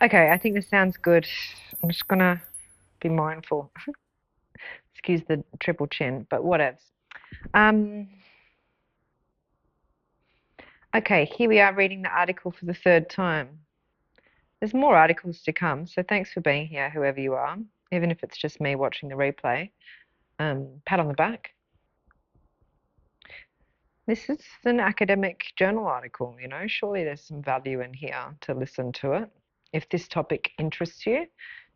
Okay, I think this sounds good. I'm just gonna be mindful. Excuse the triple chin, but whatevs. Okay, here we are reading the article for the third time. There's more articles to come, so thanks for being here, whoever you are, even if it's just me watching the replay. Pat on the back. This is an academic journal article, you know, surely there's some value in here to listen to it. If this topic interests you,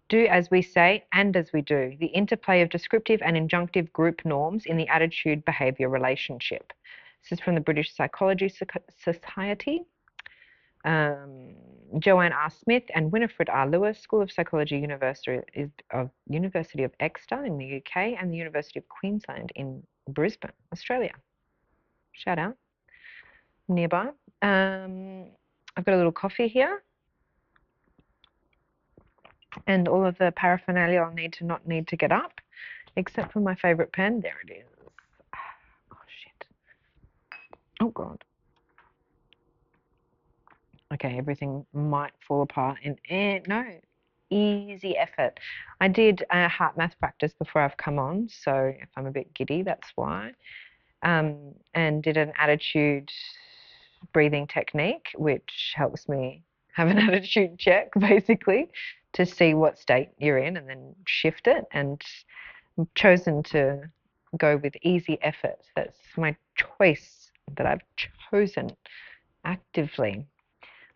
do as we say and as we do, the interplay of descriptive and injunctive group norms in the attitude-behaviour relationship. This is from the British Psychology Society. Joanne R. Smith and Winifred R. Lewis, School of Psychology, University of Exeter in the UK and the University of Queensland in Brisbane, Australia. Shout out. Nearby. I've got a little coffee here. And all of the paraphernalia I'll not need to get up, except for my favorite pen. There it is. Oh, shit. Oh, God. Okay, everything might fall apart in no, easy effort. I did a heart math practice before I've come on, so if I'm a bit giddy, that's why. And did an attitude breathing technique, which helps me have an attitude check, basically, to see what state you're in and then shift it. And I've chosen to go with easy effort. That's my choice that I've chosen actively.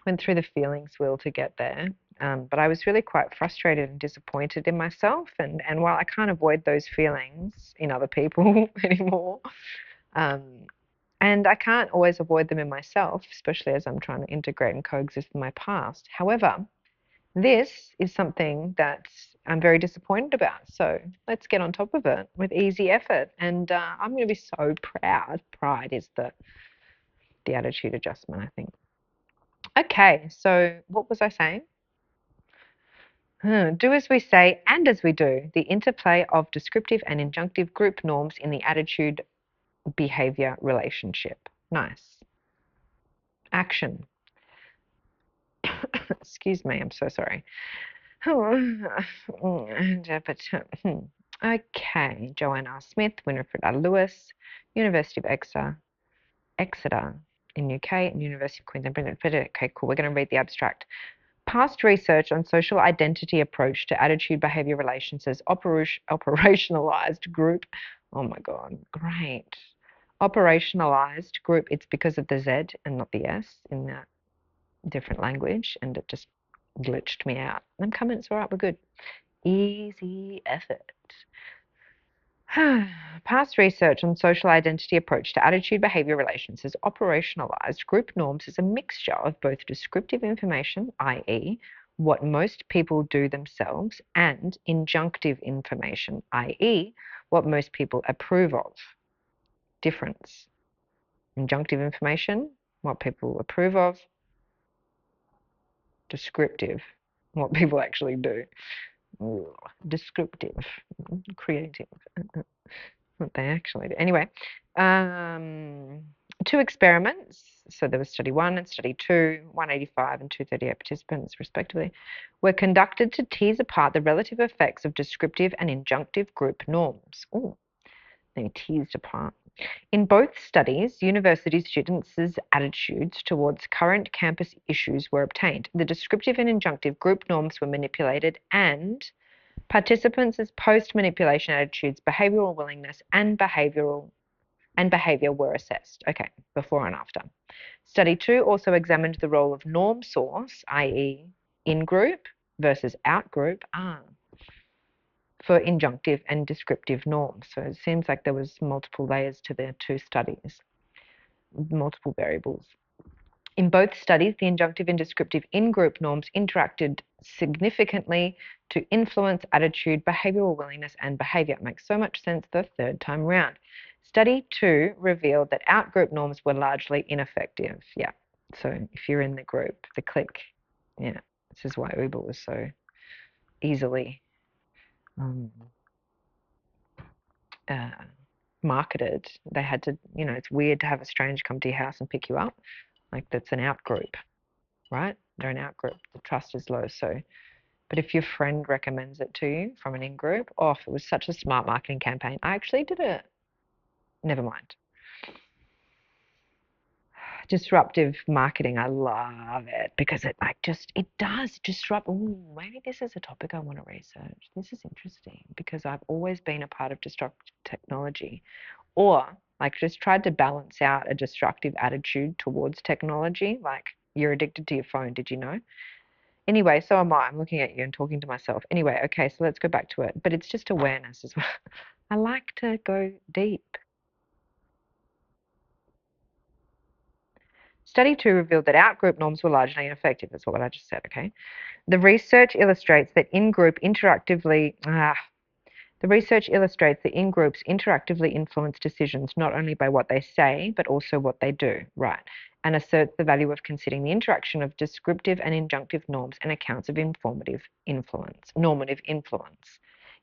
Went through the feelings wheel to get there. But I was really quite frustrated and disappointed in myself. And while I can't avoid those feelings in other people anymore, and I can't always avoid them in myself, especially as I'm trying to integrate and coexist with my past. However, this is something that I'm very disappointed about. So let's get on top of it with easy effort. And I'm going to be so proud. Pride is the attitude adjustment, I think. Okay, so what was I saying? Do as we say and as we do, the interplay of descriptive and injunctive group norms in the attitude-behaviour relationship. Nice. Action. Excuse me, I'm so sorry. Okay, Joanne R. Smith, Winifred R. Lewis, University of Exeter in UK and University of Queensland. Okay, cool. We're going to read the abstract. Past research on social identity approach to attitude-behaviour relations has operationalized group. Oh my God, great. Operationalized group. It's because of the Z and not the S in that different language, and it just glitched me out. I'm coming, it's all right, we're good. Easy effort. Past research on social identity approach to attitude-behaviour relations has operationalized group norms as a mixture of both descriptive information, i.e., what most people do themselves, and injunctive information, i.e., what most people approve of. Difference. Injunctive information, what people approve of. Descriptive, what people actually do. Ooh, descriptive, creative, what they actually do. Anyway, 2 experiments, so there was study 1 and study 2, 185 and 238 participants respectively, were conducted to tease apart the relative effects of descriptive and injunctive group norms. Oh, they teased apart. In both studies, university students' attitudes towards current campus issues were obtained. The descriptive and injunctive group norms were manipulated, and participants' post-manipulation attitudes, behavioural willingness, and behaviour were assessed. Okay, before and after. Study 2 also examined the role of norm source, i.e., in-group versus out-group. For injunctive and descriptive norms. So it seems like there was multiple layers to the 2 studies, multiple variables. In both studies, the injunctive and descriptive in-group norms interacted significantly to influence attitude, behavioural willingness, and behaviour. It makes so much sense the third time round. Study 2 revealed that out-group norms were largely ineffective. Yeah, so if you're in the group, the clique, yeah, this is why Uber was so easily marketed. They had to, it's weird to have a stranger come to your house and pick you up. Like, that's an out group, right? they're an out-group, the trust is low. So, but if your friend recommends it to you from an in-group, it was such a smart marketing campaign. I actually did it. Never mind. Disruptive marketing, I love it because it does disrupt. Ooh, maybe this is a topic I want to research. This is interesting because I've always been a part of disruptive technology, or like just tried to balance out a destructive attitude towards technology. Like, you're addicted to your phone, did you know? Anyway, so am I. I'm looking at you and talking to myself. Anyway, okay, so let's go back to it. But it's just awareness as well. I like to go deep. Study 2 revealed that out-group norms were largely ineffective. That's what I just said, okay? The research illustrates that in-groups interactively influence decisions not only by what they say, but also what they do, right? And asserts the value of considering the interaction of descriptive and injunctive norms and accounts of normative influence.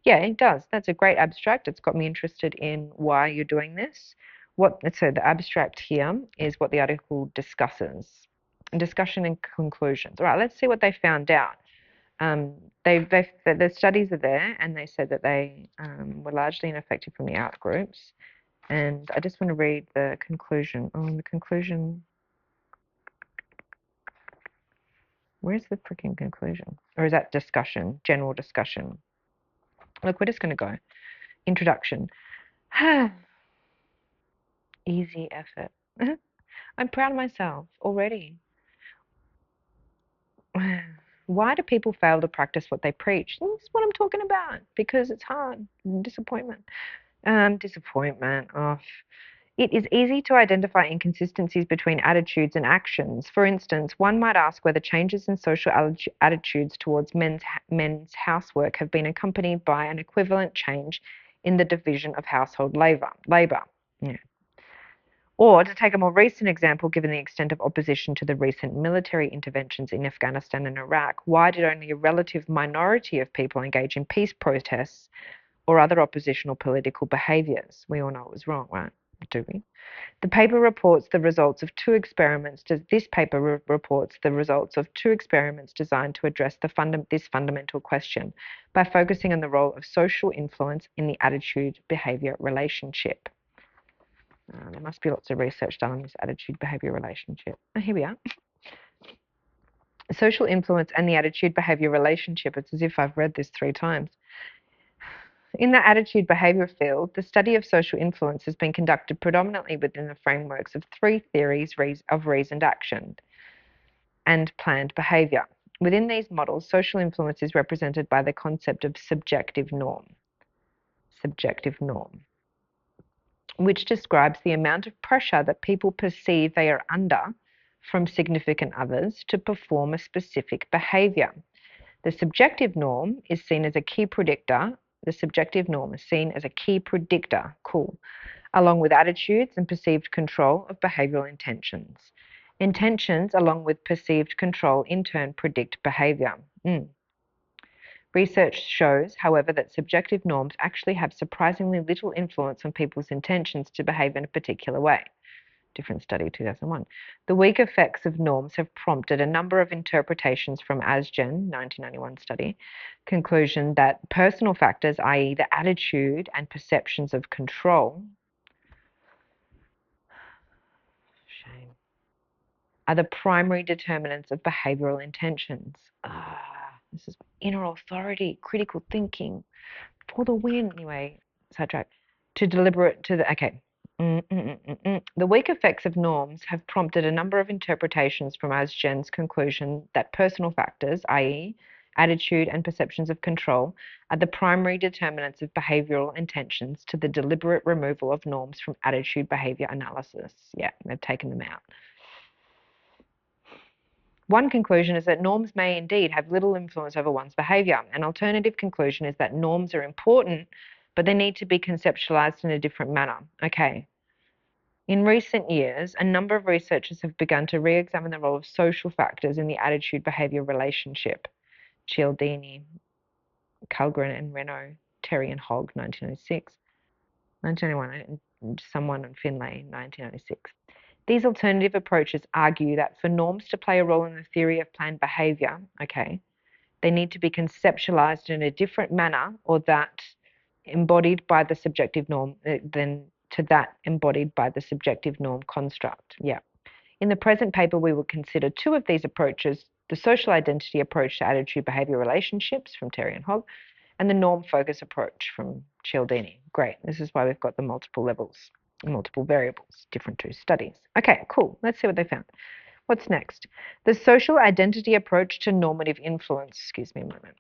Yeah, it does. That's a great abstract. It's got me interested in why you're doing this. So the abstract here is what the article discusses. Discussion and conclusions. All right, let's see what they found out. The studies are there, and they said that they were largely ineffective from the out groups. And I just want to read the conclusion. The conclusion. Where's the freaking conclusion? Or is that discussion, general discussion? Look, we're just going to go. Introduction. Easy effort. I'm proud of myself already. Why do people fail to practice what they preach? This is what I'm talking about, because it's hard. Disappointment. Disappointment. It is easy to identify inconsistencies between attitudes and actions. For instance, one might ask whether changes in social attitudes towards men's housework have been accompanied by an equivalent change in the division of household labor. Yeah. Or, to take a more recent example, given the extent of opposition to the recent military interventions in Afghanistan and Iraq, why did only a relative minority of people engage in peace protests or other oppositional political behaviours? We all know it was wrong, right? Do we? The paper reports the results of two experiments. This paper reports the results of two experiments designed to address this fundamental question by focusing on the role of social influence in the attitude-behaviour relationship. There must be lots of research done on this attitude-behaviour relationship. Here we are. Social influence and the attitude-behaviour relationship. It's as if I've read this 3 times. In the attitude-behaviour field, the study of social influence has been conducted predominantly within the frameworks of 3 theories of reasoned action and planned behaviour. Within these models, social influence is represented by the concept of subjective norm. Subjective norm, which describes the amount of pressure that people perceive they are under from significant others to perform a specific behaviour. The subjective norm is seen as a key predictor. Cool. Along with attitudes and perceived control of behavioural intentions. Intentions, along with perceived control, in turn predict behaviour. Research shows, however, that subjective norms actually have surprisingly little influence on people's intentions to behave in a particular way. Different study, 2001. The weak effects of norms have prompted a number of interpretations from Asgen, 1991 study, conclusion that personal factors, i.e. the attitude and perceptions of control, are the primary determinants of behavioural intentions. This is inner authority, critical thinking, for the win. Anyway, sidetrack. The weak effects of norms have prompted a number of interpretations from Asgen's conclusion that personal factors, i.e. attitude and perceptions of control, are the primary determinants of behavioural intentions to the deliberate removal of norms from attitude behaviour analysis. Yeah, they've taken them out. One conclusion is that norms may indeed have little influence over one's behaviour. An alternative conclusion is that norms are important, but they need to be conceptualised in a different manner. Okay. In recent years, a number of researchers have begun to re-examine the role of social factors in the attitude-behaviour relationship. Cialdini, Kalgren and Renault, Terry and Hogg, 1996. 1991, someone in Finlay, 1996. These alternative approaches argue that for norms to play a role in the theory of planned behaviour, okay, they need to be conceptualized in a different manner or that embodied by the subjective norm than to that embodied by the subjective norm construct. Yeah. In the present paper, we will consider two of these approaches, the social identity approach to attitude behavior relationships from Terry and Hogg, and the norm focus approach from Cialdini. Great. This is why we've got the multiple levels, multiple variables, different two studies. Okay, cool. Let's see what they found. What's next? The social identity approach to normative influence. Excuse me a moment.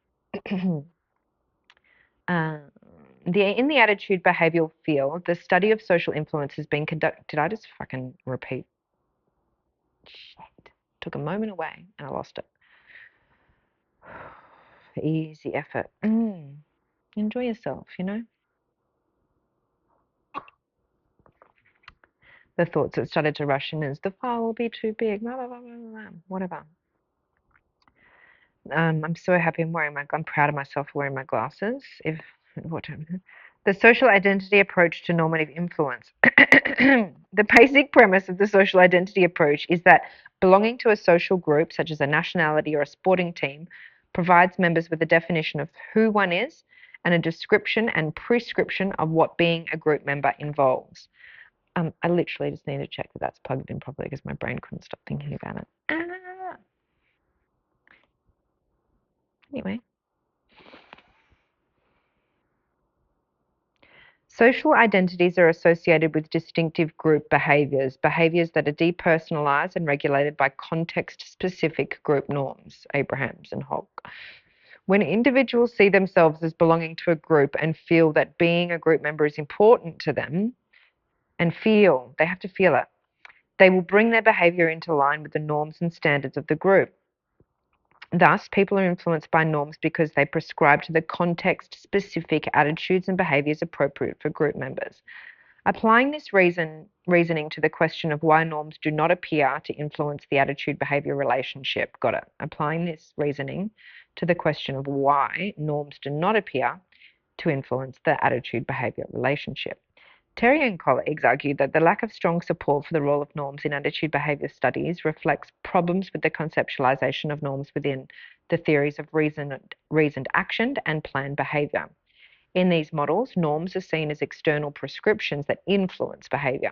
In the attitude behavioral field, the study of social influence has been conducted. Did I just fucking repeat? Shit. Took a moment away and I lost it. Easy effort. Enjoy yourself, you know? The thoughts that started to rush in is the file will be too big, blah, blah, blah, blah, blah, whatever. I'm so happy I'm proud of myself for wearing my glasses. The social identity approach to normative influence. The basic premise of the social identity approach is that belonging to a social group, such as a nationality or a sporting team, provides members with a definition of who one is and a description and prescription of what being a group member involves. I literally just need to check that that's plugged in properly because my brain couldn't stop thinking about it. Anyway. Social identities are associated with distinctive group behaviours, behaviours that are depersonalised and regulated by context-specific group norms, Abrahams and Hogg. When individuals see themselves as belonging to a group and feel that being a group member is important to them, they have to feel it, they will bring their behaviour into line with the norms and standards of the group. Thus, people are influenced by norms because they prescribe to the context-specific attitudes and behaviours appropriate for group members. Applying this reasoning to the question of why norms do not appear to influence the attitude-behaviour relationship. Got it. Applying this reasoning to the question of why norms do not appear to influence the attitude-behaviour relationship. Terry and colleagues argued that the lack of strong support for the role of norms in attitude behaviour studies reflects problems with the conceptualisation of norms within the theories of reasoned action and planned behaviour. In these models, norms are seen as external prescriptions that influence behaviour.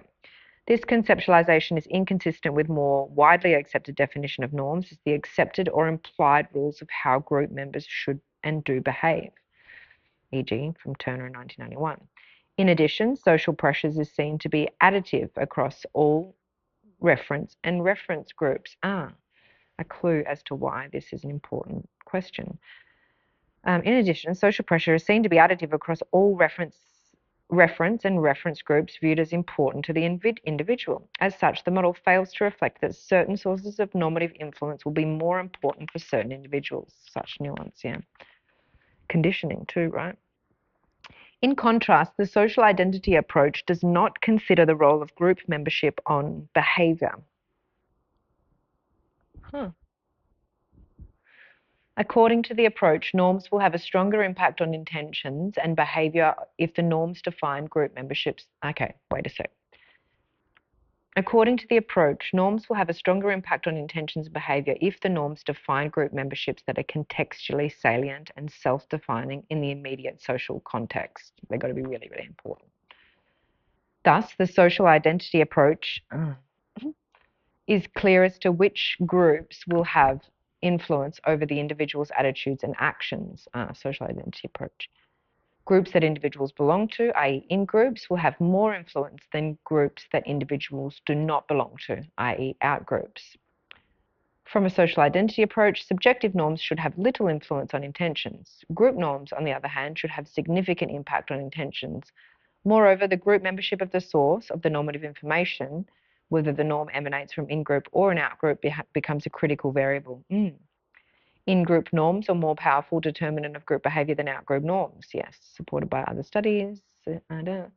This conceptualisation is inconsistent with more widely accepted definition of norms as the accepted or implied rules of how group members should and do behave, e.g. from Turner in 1991. In addition, social pressures is seen to be additive across all reference and reference groups. A clue as to why this is an important question. In addition, social pressure is seen to be additive across all reference and reference groups viewed as important to the individual. As such, the model fails to reflect that certain sources of normative influence will be more important for certain individuals. Such nuance, yeah. Conditioning too, right? In contrast, the social identity approach does not consider the role of group membership on behaviour. According to the approach, norms will have a stronger impact on intentions and behaviour if the norms define group memberships. Okay, wait a sec. According to the approach, norms will have a stronger impact on intentions and behaviour if the norms define group memberships that are contextually salient and self-defining in the immediate social context. They've got to be really, really important. Thus, the social identity approach is clear as to which groups will have influence over the individual's attitudes and actions. Social identity approach. Groups that individuals belong to, i.e. in-groups, will have more influence than groups that individuals do not belong to, i.e. out-groups. From a social identity approach, subjective norms should have little influence on intentions. Group norms, on the other hand, should have significant impact on intentions. Moreover, the group membership of the source of the normative information, whether the norm emanates from in-group or an out-group, becomes a critical variable. In-group norms are more powerful determinant of group behaviour than out-group norms. Yes, supported by other studies. The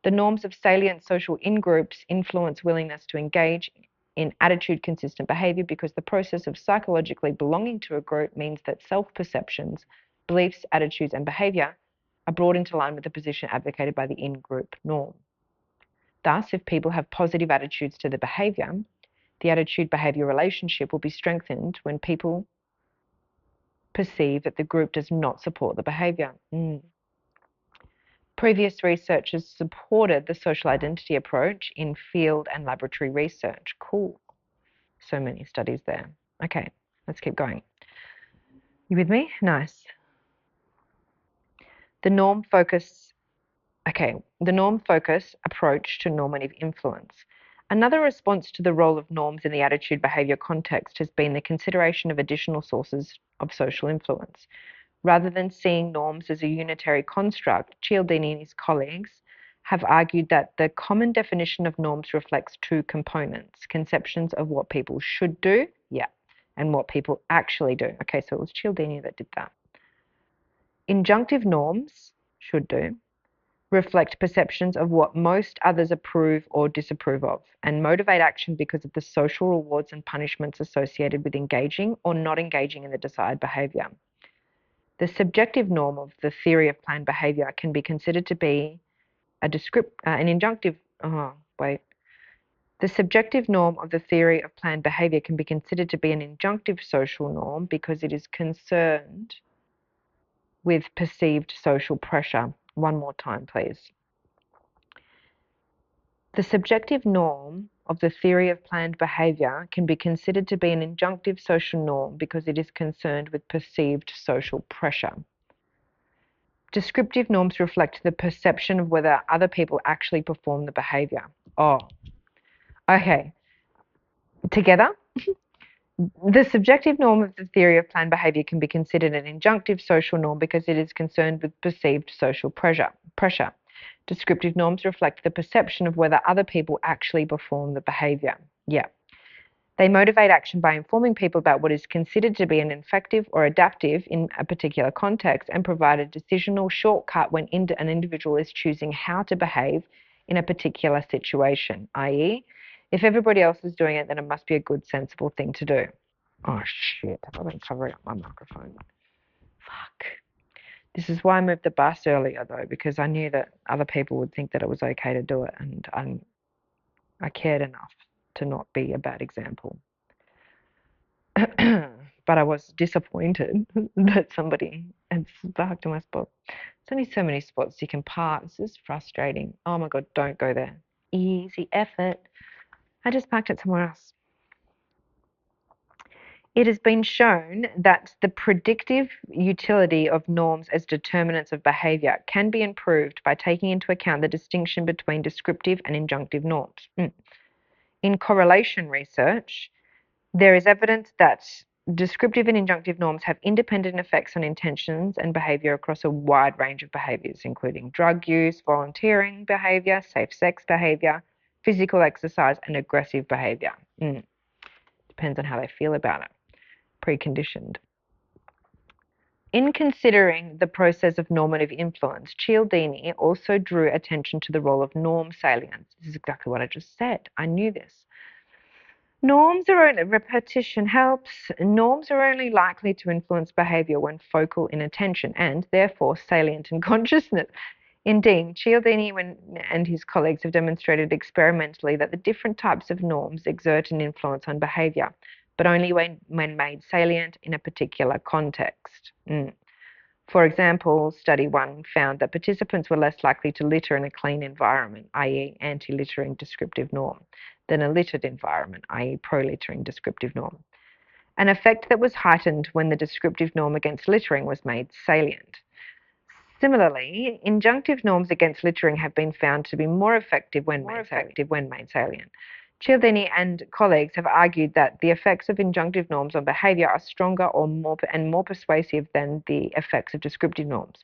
norms of salient social in-groups influence willingness to engage in attitude-consistent behaviour because the process of psychologically belonging to a group means that self-perceptions, beliefs, attitudes and behaviour are brought into line with the position advocated by the in-group norm. Thus, if people have positive attitudes to the behavior, the attitude-behaviour relationship will be strengthened when people perceive that the group does not support the behavior. Previous research has supported the social identity approach in field and laboratory research. Cool. So many studies there. Okay, let's keep going. You with me? Nice. The norm focus approach to normative influence. Another response to the role of norms in the attitude-behaviour context has been the consideration of additional sources of social influence. Rather than seeing norms as a unitary construct, Cialdini and his colleagues have argued that the common definition of norms reflects two components: conceptions of what people should do, and what people actually do. Okay, so it was Cialdini that did that. Injunctive norms, should do, reflect perceptions of what most others approve or disapprove of, and motivate action because of the social rewards and punishments associated with engaging or not engaging in the desired behaviour. The subjective norm of the theory of planned behaviour can be considered to be The subjective norm of the theory of planned behaviour can be considered to be an injunctive social norm because it is concerned with perceived social pressure. One more time, please. The subjective norm of the theory of planned behaviour can be considered to be an injunctive social norm because it is concerned with perceived social pressure. Descriptive norms reflect the perception of whether other people actually perform the behaviour. Oh, okay. Together? The subjective norm of the theory of planned behaviour can be considered an injunctive social norm because it is concerned with perceived social pressure. Descriptive norms reflect the perception of whether other people actually perform the behaviour. They motivate action by informing people about what is considered to be an effective or adaptive in a particular context and provide a decisional shortcut when an individual is choosing how to behave in a particular situation, i.e., if everybody else is doing it, then it must be a good, sensible thing to do. Oh, shit. I've been covering up my microphone. Fuck. This is why I moved the bus earlier, though, because I knew that other people would think that it was okay to do it, and I cared enough to not be a bad example. But I was disappointed that somebody had parked in my spot. There's only so many spots you can park. This is frustrating. Oh my God, don't go there. Easy effort. I just parked it somewhere else. It has been shown that the predictive utility of norms as determinants of behaviour can be improved by taking into account the distinction between descriptive and injunctive norms. In correlation research, there is evidence that descriptive and injunctive norms have independent effects on intentions and behaviour across a wide range of behaviours, including drug use, volunteering behaviour, safe sex behaviour, physical exercise, and aggressive behaviour. Depends on how they feel about it. Preconditioned. In considering the process of normative influence, Cialdini also drew attention to the role of norm salience. This is exactly what I just said. I knew this. Repetition helps. Norms are only likely to influence behaviour when focal in attention and, therefore, salient in consciousness. Indeed, Cialdini and his colleagues have demonstrated experimentally that the different types of norms exert an influence on behaviour, but only when made salient in a particular context. For example, study 1 found that participants were less likely to litter in a clean environment, i.e. anti-littering descriptive norm, than a littered environment, i.e. pro-littering descriptive norm. An effect that was heightened when the descriptive norm against littering was made salient. Similarly, injunctive norms against littering have been found to be more effective when made salient. Cialdini and colleagues have argued that the effects of injunctive norms on behaviour are stronger or more persuasive than the effects of descriptive norms.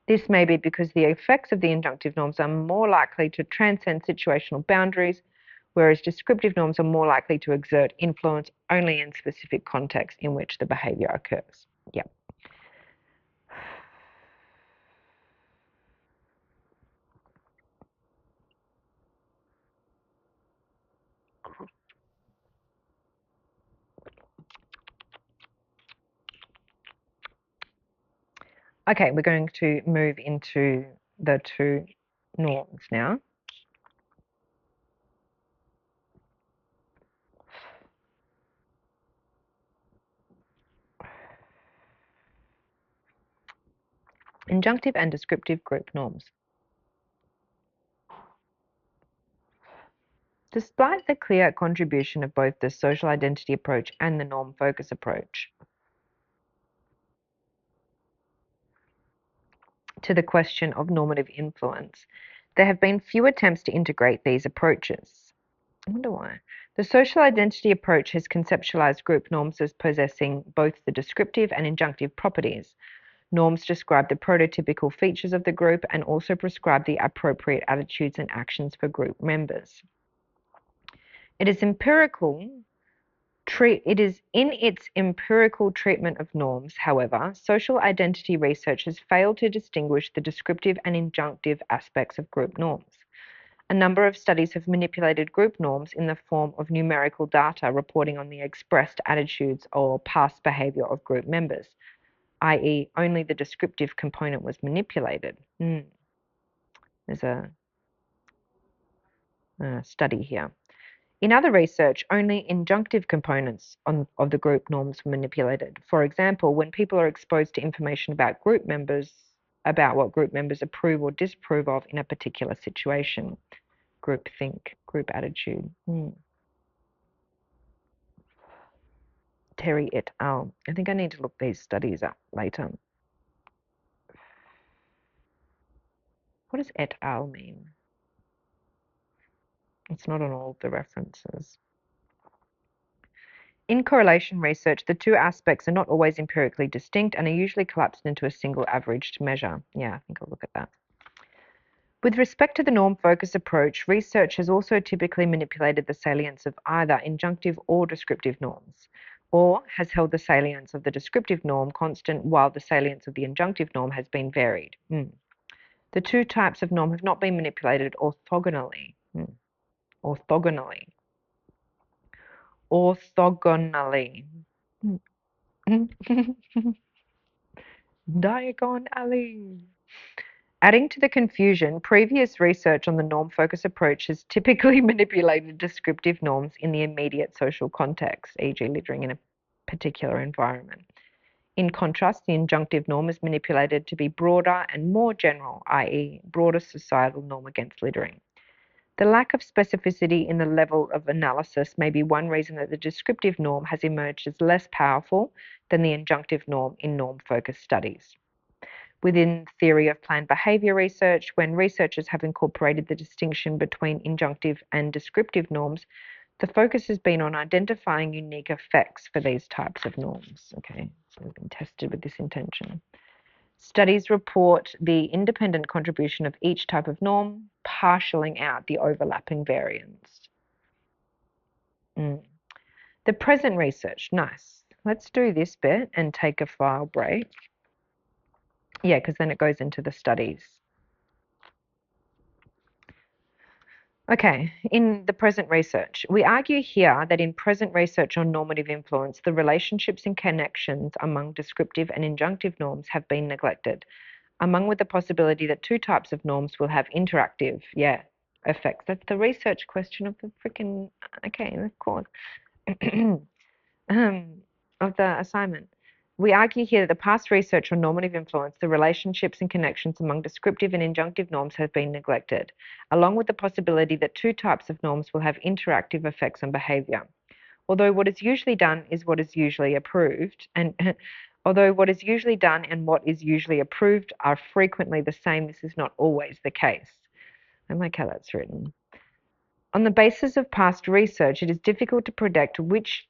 This may be because the effects of the injunctive norms are more likely to transcend situational boundaries, whereas descriptive norms are more likely to exert influence only in specific contexts in which the behaviour occurs. Okay, we're going to move into the two norms now. Injunctive and descriptive group norms. Despite the clear contribution of both the social identity approach and the norm focus approach to the question of normative influence, there have been few attempts to integrate these approaches. I wonder why. The social identity approach has conceptualized group norms as possessing both the descriptive and injunctive properties. Norms describe the prototypical features of the group and also prescribe the appropriate attitudes and actions for group members. It is in its empirical treatment of norms, however, social identity research has failed to distinguish the descriptive and injunctive aspects of group norms. A number of studies have manipulated group norms in the form of numerical data reporting on the expressed attitudes or past behavior of group members, i.e., only the descriptive component was manipulated. There's a study here. In other research, only injunctive components of the group norms were manipulated. For example, when people are exposed to information about what group members approve or disapprove of in a particular situation. Group think, group attitude. Terry et al. I think I need to look these studies up later. What does et al. Mean? It's not on all of the references. In correlation research, the two aspects are not always empirically distinct and are usually collapsed into a single averaged measure. Yeah, I think I'll look at that. With respect to the norm focus approach, research has also typically manipulated the salience of either injunctive or descriptive norms, or has held the salience of the descriptive norm constant while the salience of the injunctive norm has been varied. The two types of norm have not been manipulated orthogonally. Orthogonally. Diagon alley. Adding to the confusion, previous research on the norm focus approach has typically manipulated descriptive norms in the immediate social context, e.g. littering in a particular environment. In contrast, the injunctive norm is manipulated to be broader and more general, i.e. broader societal norm against littering. The lack of specificity in the level of analysis may be one reason that the descriptive norm has emerged as less powerful than the injunctive norm in norm-focused studies. Within theory of planned behaviour research, when researchers have incorporated the distinction between injunctive and descriptive norms, the focus has been on identifying unique effects for these types of norms. Okay, so they've been tested with this intention. Studies report the independent contribution of each type of norm, partialing out the overlapping variance. The present research, nice. Let's do this bit and take a file break. Yeah, because then it goes into the studies. Okay, in the present research, we argue here that in present research on normative influence, the relationships and connections among descriptive and injunctive norms have been neglected, among with the possibility that two types of norms will have interactive, effects. That's the research question of the freaking, okay, of course, of the assignment. We argue here that the past research on normative influence, the relationships and connections among descriptive and injunctive norms have been neglected, along with the possibility that two types of norms will have interactive effects on behaviour. Although what is usually done is what is usually approved, and although what is usually done and what is usually approved are frequently the same, this is not always the case. I like how that's written. On the basis of past research, it is difficult to predict which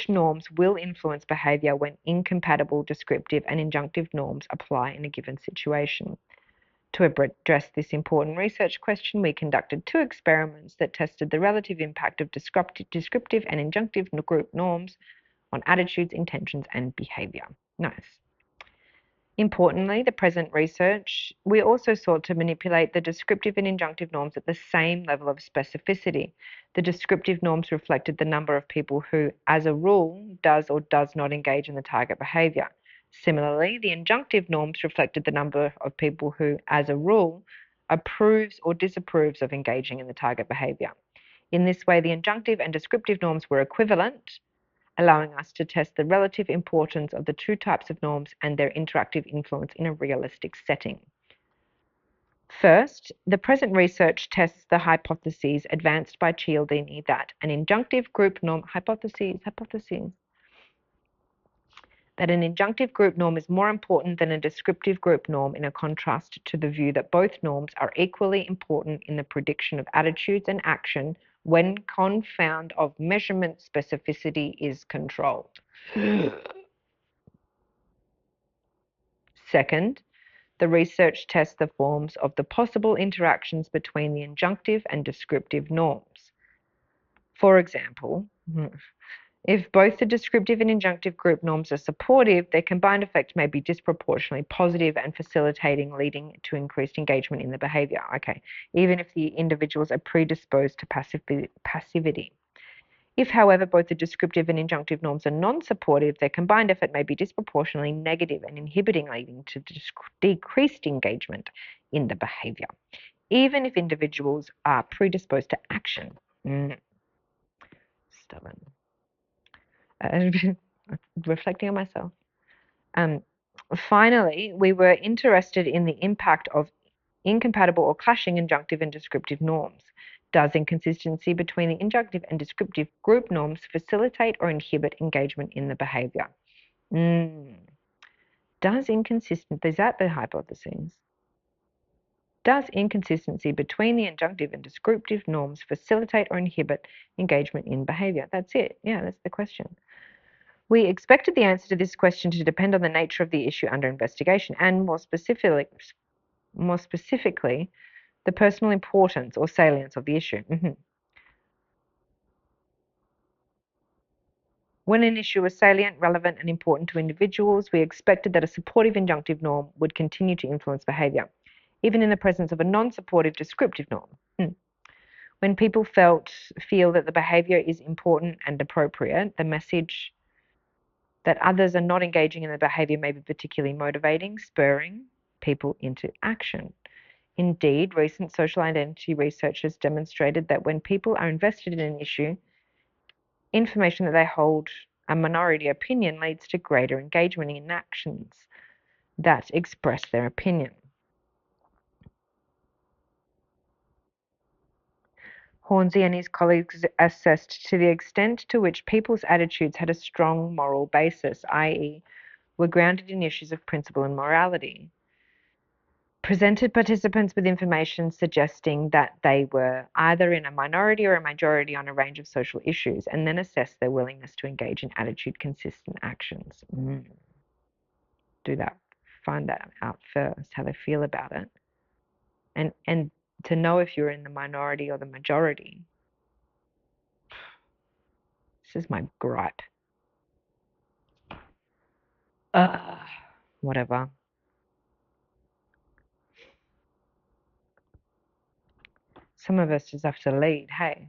norms will influence behaviour when incompatible descriptive and injunctive norms apply in a given situation. To address this important research question, we conducted two experiments that tested the relative impact of descriptive and injunctive group norms on attitudes, intentions, and behaviour. Nice. Importantly, the present research, we also sought to manipulate the descriptive and injunctive norms at the same level of specificity. The descriptive norms reflected the number of people who, as a rule, does or does not engage in the target behaviour. Similarly, the injunctive norms reflected the number of people who, as a rule, approves or disapproves of engaging in the target behaviour. In this way, the injunctive and descriptive norms were equivalent, allowing us to test the relative importance of the two types of norms and their interactive influence in a realistic setting. First, the present research tests the hypotheses advanced by Cialdini that an injunctive group norm that an injunctive group norm is more important than a descriptive group norm, in a contrast to the view that both norms are equally important in the prediction of attitudes and action when confound of measurement specificity is controlled. Second, the research tests the forms of the possible interactions between the injunctive and descriptive norms. For example, if both the descriptive and injunctive group norms are supportive, their combined effect may be disproportionately positive and facilitating, leading to increased engagement in the behavior. Okay, even if the individuals are predisposed to passivity. If, however, both the descriptive and injunctive norms are non-supportive, their combined effect may be disproportionately negative and inhibiting, leading to decreased engagement in the behavior, even if individuals are predisposed to action. Stubborn. Reflecting on myself. Finally, we were interested in the impact of incompatible or clashing injunctive and descriptive norms. Does inconsistency between the injunctive and descriptive group norms facilitate or inhibit engagement in the behavior? Is that the hypothesis? Does inconsistency between the injunctive and descriptive norms facilitate or inhibit engagement in behavior? That's it. Yeah, that's the question. We expected the answer to this question to depend on the nature of the issue under investigation and, more specifically, the personal importance or salience of the issue. When an issue was salient, relevant, and important to individuals, we expected that a supportive injunctive norm would continue to influence behavior, even in the presence of a non-supportive descriptive norm. When people feel that the behavior is important and appropriate, the message that others are not engaging in the behavior may be particularly motivating, spurring people into action. Indeed, recent social identity research has demonstrated that when people are invested in an issue, information that they hold a minority opinion leads to greater engagement in actions that express their opinion. Hornsey and his colleagues assessed to the extent to which people's attitudes had a strong moral basis, i.e., were grounded in issues of principle and morality. Presented participants with information suggesting that they were either in a minority or a majority on a range of social issues, and then assessed their willingness to engage in attitude-consistent actions. Do that. Find that out first, how they feel about it. And to know if you're in the minority or the majority. This is my gripe. Whatever. Some of us just have to lead, hey.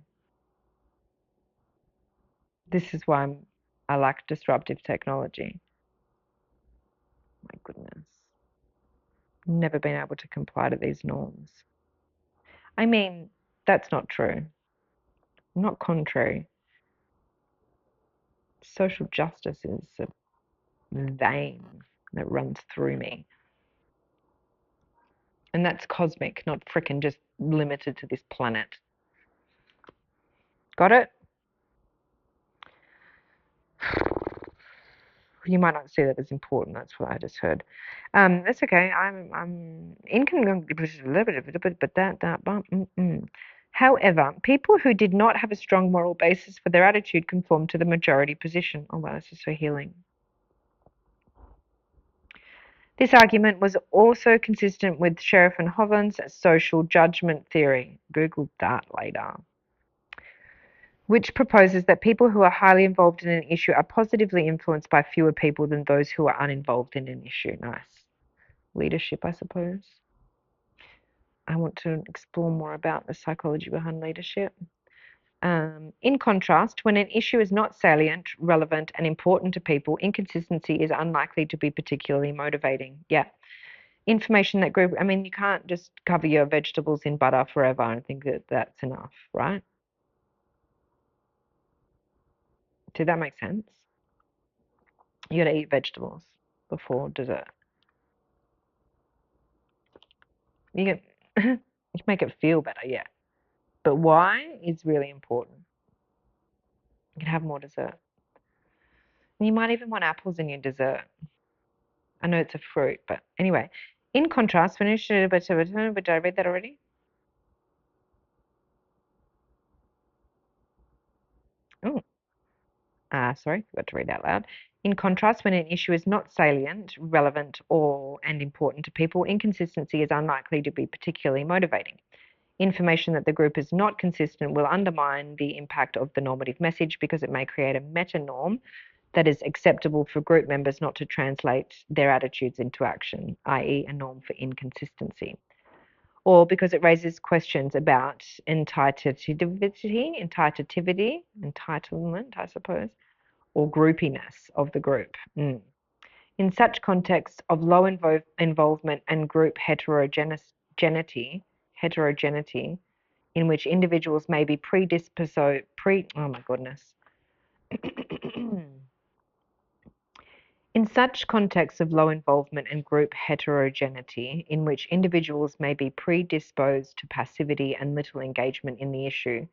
This is why I like disruptive technology. My goodness. Never been able to comply to these norms. I mean, that's not true. I'm not contrary. Social justice is a vein that runs through me. And that's cosmic, not frickin' just limited to this planet. Got it? You might not see that as important. That's what I just heard. That's okay. I'm However, people who did not have a strong moral basis for their attitude conformed to the majority position. Oh wow, this is so healing. This argument was also consistent with Sheriff and Hovland's social judgment theory. Google that later. Which proposes that people who are highly involved in an issue are positively influenced by fewer people than those who are uninvolved in an issue. Nice. Leadership, I suppose. I want to explore more about the psychology behind leadership. In contrast, when an issue is not salient, relevant, and important to people, inconsistency is unlikely to be particularly motivating. Yeah. Information that group, I mean, you can't just cover your vegetables in butter forever and think that that's enough, right? Did that make sense? You gotta eat vegetables before dessert. You can you make it feel better, yeah. But why is really important. You can have more dessert. And you might even want apples in your dessert. I know it's a fruit, but anyway. In contrast, when you should, did I read that already? Oh, sorry, forgot to read out loud. In contrast, when an issue is not salient, relevant, and important to people, inconsistency is unlikely to be particularly motivating. Information that the group is not consistent will undermine the impact of the normative message because it may create a meta-norm that is acceptable for group members not to translate their attitudes into action, i.e. a norm for inconsistency. Or because it raises questions about entitlement, I suppose, or groupiness of the group. In such contexts of low involvement and group heterogeneity, in which individuals may be oh my goodness. In such contexts of low involvement and group heterogeneity, in which individuals may be predisposed to passivity and little engagement in the issue,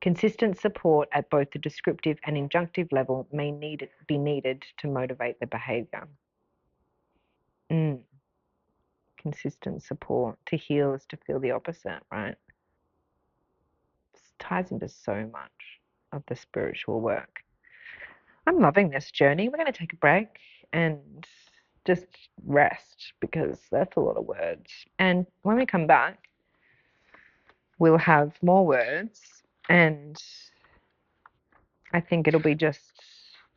consistent support at both the descriptive and injunctive level may be needed to motivate the behaviour. Consistent support. To heal is to feel the opposite, right? This ties into so much of the spiritual work. I'm loving this journey. We're going to take a break and just rest because that's a lot of words. And when we come back, we'll have more words, and I think it'll be just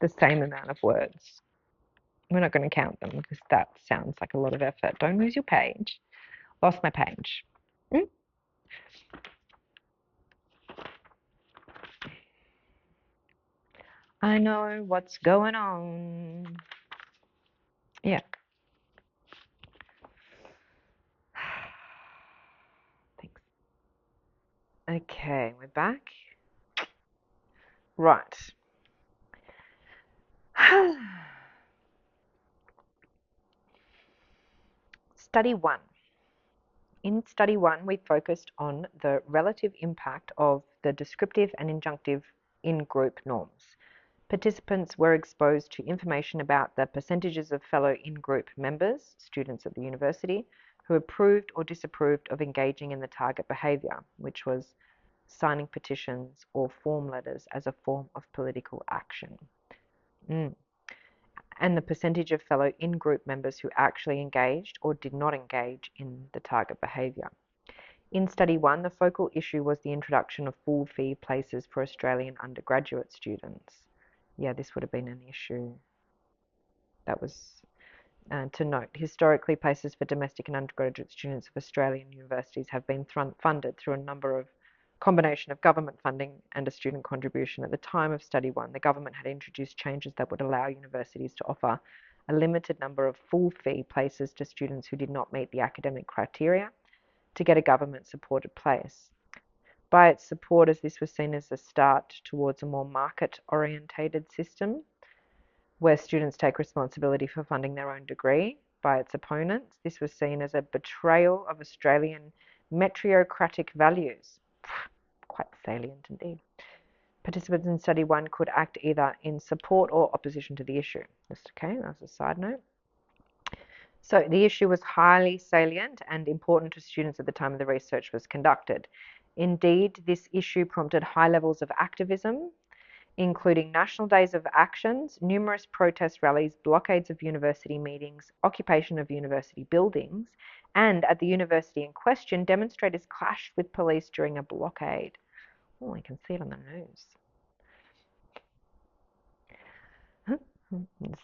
the same amount of words. We're not going to count them because that sounds like a lot of effort. Don't lose your page. Lost my page. I know what's going on. Yeah. Thanks. Okay, we're back. Right. Study 1. In Study 1, we focused on the relative impact of the descriptive and injunctive in-group norms. Participants were exposed to information about the percentages of fellow in-group members, students at the university, who approved or disapproved of engaging in the target behaviour, which was signing petitions or form letters as a form of political action. And the percentage of fellow in-group members who actually engaged or did not engage in the target behaviour. In Study 1, the focal issue was the introduction of full fee places for Australian undergraduate students. Yeah, this would have been an issue. That was to note. Historically, places for domestic and undergraduate students of Australian universities have been funded through a combination of government funding and a student contribution. At the time of Study 1, the government had introduced changes that would allow universities to offer a limited number of full fee places to students who did not meet the academic criteria to get a government-supported place. By its supporters, this was seen as a start towards a more market-orientated system where students take responsibility for funding their own degree. By its opponents, this was seen as a betrayal of Australian meritocratic values. Quite salient indeed. Participants in Study 1 could act either in support or opposition to the issue. Okay, that's a side note. So the issue was highly salient and important to students at the time the research was conducted. Indeed, this issue prompted high levels of activism, including national days of actions, numerous protest rallies, blockades of university meetings, occupation of university buildings, and at the university in question, demonstrators clashed with police during a blockade. Oh, I can see it on the news.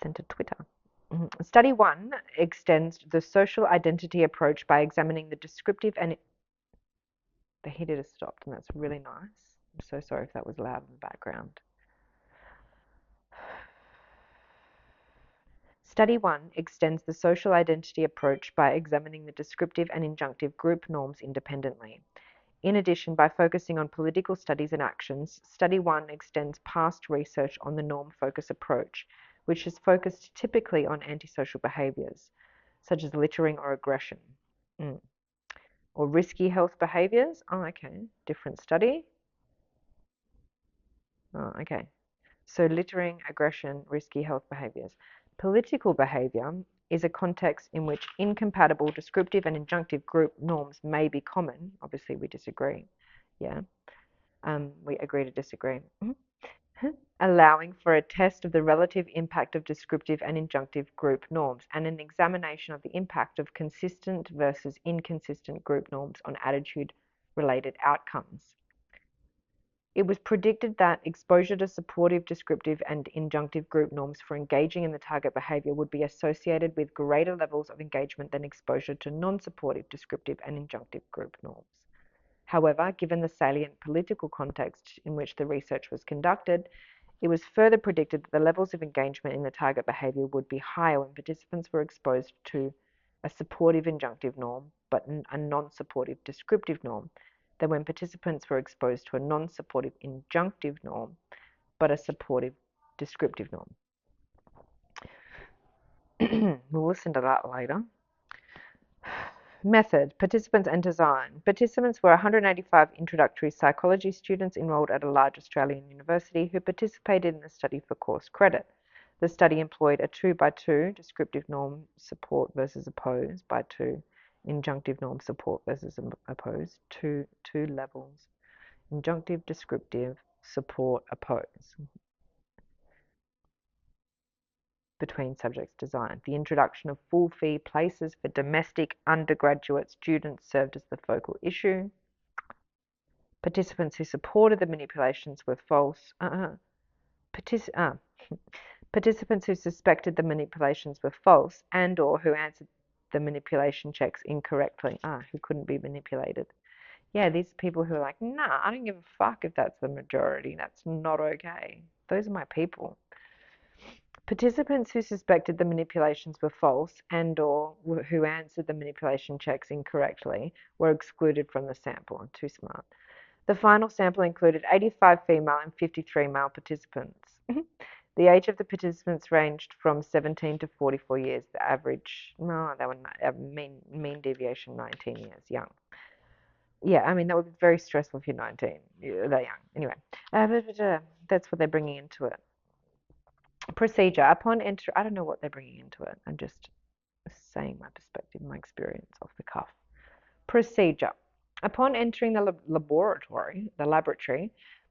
Sent to Twitter. Study 1 extends the social identity approach by examining the descriptive and... The heater has stopped, and that's really nice. I'm so sorry if that was loud in the background. Study 1 extends the social identity approach by examining the descriptive and injunctive group norms independently. In addition, by focusing on political studies and actions, Study 1 extends past research on the norm focus approach, which is focused typically on antisocial behaviours, such as littering or aggression, or risky health behaviours. Oh, okay, different study. Oh, okay. So littering, aggression, risky health behaviours. Political behaviour is a context in which incompatible descriptive and injunctive group norms may be common. Obviously, we disagree. Yeah. We agree to disagree. Allowing for a test of the relative impact of descriptive and injunctive group norms and an examination of the impact of consistent versus inconsistent group norms on attitude-related outcomes. It was predicted that exposure to supportive, descriptive, and injunctive group norms for engaging in the target behavior would be associated with greater levels of engagement than exposure to non-supportive, descriptive, and injunctive group norms. However, given the salient political context in which the research was conducted, it was further predicted that the levels of engagement in the target behavior would be higher when participants were exposed to a supportive injunctive norm, but a non-supportive descriptive norm, than when participants were exposed to a non-supportive injunctive norm, but a supportive descriptive norm. We'll listen to that later. Method, participants and design. Participants were 185 introductory psychology students enrolled at a large Australian university who participated in the study for course credit. The study employed a 2x2 descriptive norm support versus oppose by 2 injunctive norm support versus oppose, two levels. Injunctive, descriptive, support, oppose. Between subjects design. The introduction of full fee places for domestic undergraduate students served as the focal issue. Participants who supported the manipulations were false. Participants who suspected the manipulations were false and or who answered the manipulation checks incorrectly. Who couldn't be manipulated. Yeah, these people who are like, nah, I don't give a fuck if that's the majority. That's not okay. Those are my people. Participants who suspected the manipulations were false and or who answered the manipulation checks incorrectly were excluded from the sample. Too smart. The final sample included 85 female and 53 male participants. The age of the participants ranged from 17 to 44 years. The average, no, they were mean deviation 19 years young. Yeah, I mean, that would be very stressful if you're 19. They're young. Anyway, that's what they're bringing into it. Procedure. Upon enter, I don't know what they're bringing into it. I'm just saying my perspective, my experience off the cuff. Procedure. Upon entering the laboratory,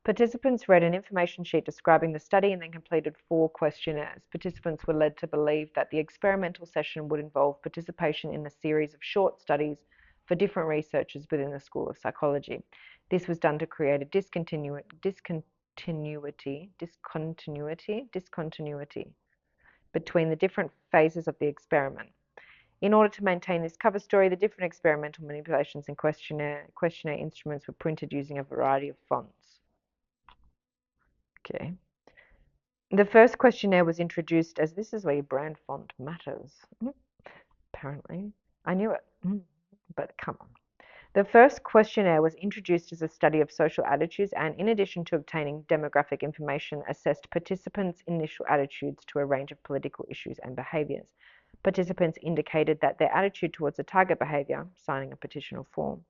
participants read an information sheet describing the study and then completed 4 questionnaires. Participants were led to believe that the experimental session would involve participation in a series of short studies for different researchers within the School of Psychology. This was done to create a discontinuity between the different phases of the experiment. In order to maintain this cover story, the different experimental manipulations and questionnaire instruments were printed using a variety of fonts. Okay. The first questionnaire was introduced as this is where your brand font matters. Apparently. I knew it, but come on. The first questionnaire was introduced as a study of social attitudes and, in addition to obtaining demographic information, assessed participants' initial attitudes to a range of political issues and behaviours. Participants indicated that their attitude towards a target behaviour, signing a petition or form,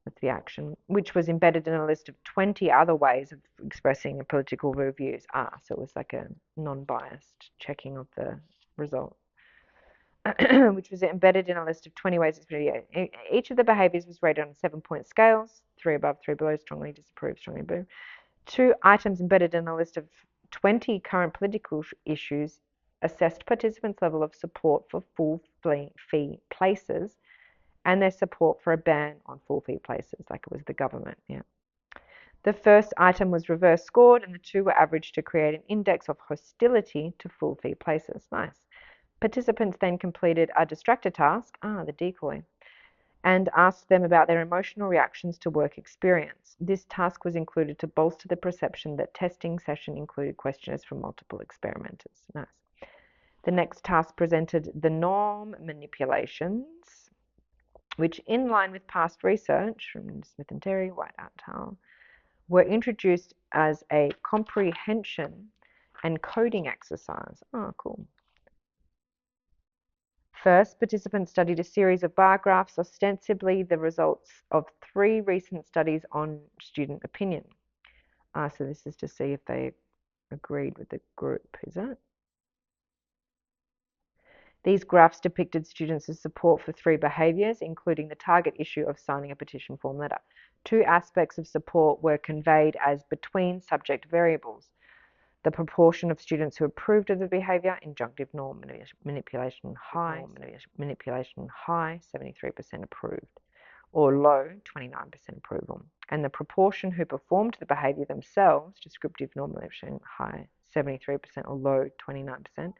that's the action, which was embedded in a list of 20 other ways of expressing political views. So it was like a non-biased checking of the result. Which was embedded in a list of 20 ways. Each of the behaviours was rated on 7-point scales, 3 above, 3 below, strongly disapprove, strongly boo. 2 items embedded in a list of 20 current political issues assessed participants' level of support for full fee places and their support for a ban on full fee places, like it was the government. Yeah. The first item was reverse scored and the 2 were averaged to create an index of hostility to full fee places. Nice. Participants then completed a distractor task, the decoy, and asked them about their emotional reactions to work experience. This task was included to bolster the perception that testing session included questionnaires from multiple experimenters. Nice. The next task presented the norm manipulations which, in line with past research from Smith and Terry, White et al., were introduced as a comprehension and coding exercise. Oh, cool. First, participants studied a series of bar graphs, ostensibly the results of 3 recent studies on student opinion. So this is to see if they agreed with the group, is it? These graphs depicted students' support for 3 behaviours, including the target issue of signing a petition form letter. 2 aspects of support were conveyed as between subject variables: the proportion of students who approved of the behaviour, injunctive norm manipulation high, 73% approved, or low, 29% approval, and the proportion who performed the behaviour themselves, descriptive norm manipulation high, 73%, or low, 29%.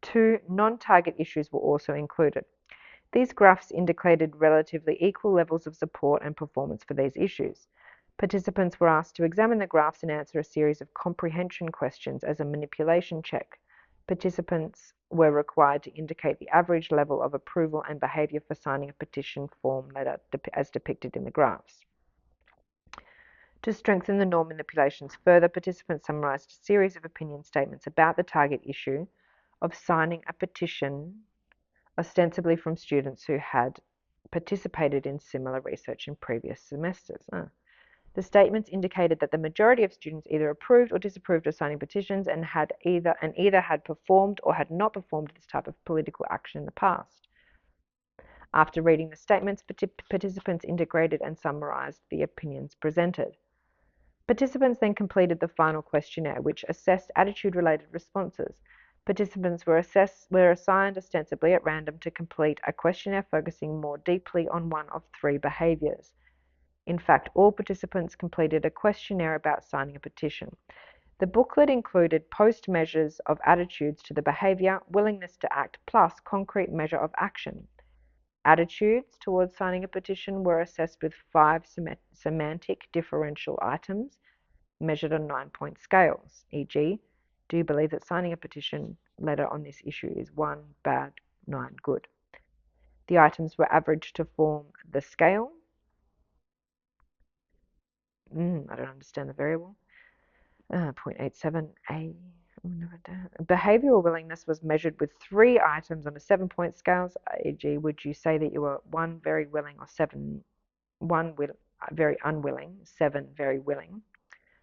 2 non-target issues were also included. These graphs indicated relatively equal levels of support and performance for these issues. Participants were asked to examine the graphs and answer a series of comprehension questions as a manipulation check. Participants were required to indicate the average level of approval and behaviour for signing a petition form letter as depicted in the graphs. To strengthen the norm manipulations further, participants summarised a series of opinion statements about the target issue of signing a petition, ostensibly from students who had participated in similar research in previous semesters. The statements indicated that the majority of students either approved or disapproved of signing petitions and either had performed or had not performed this type of political action in the past. After reading the statements, participants integrated and summarised the opinions presented. Participants then completed the final questionnaire, which assessed attitude-related responses. Participants were assigned ostensibly at random to complete a questionnaire focusing more deeply on one of 3 behaviours. In fact, all participants completed a questionnaire about signing a petition. The booklet included post measures of attitudes to the behaviour, willingness to act, plus concrete measure of action. Attitudes towards signing a petition were assessed with 5 semantic differential items measured on 9-point scales, e.g., do you believe that signing a petition letter on this issue is 1 bad, 9 good? The items were averaged to form the scale. I don't understand the variable. 0.87a. Behavioural willingness was measured with 3 items on a 7-point scale, e.g., would you say that you were 1 very willing or 1 very unwilling, 7 very willing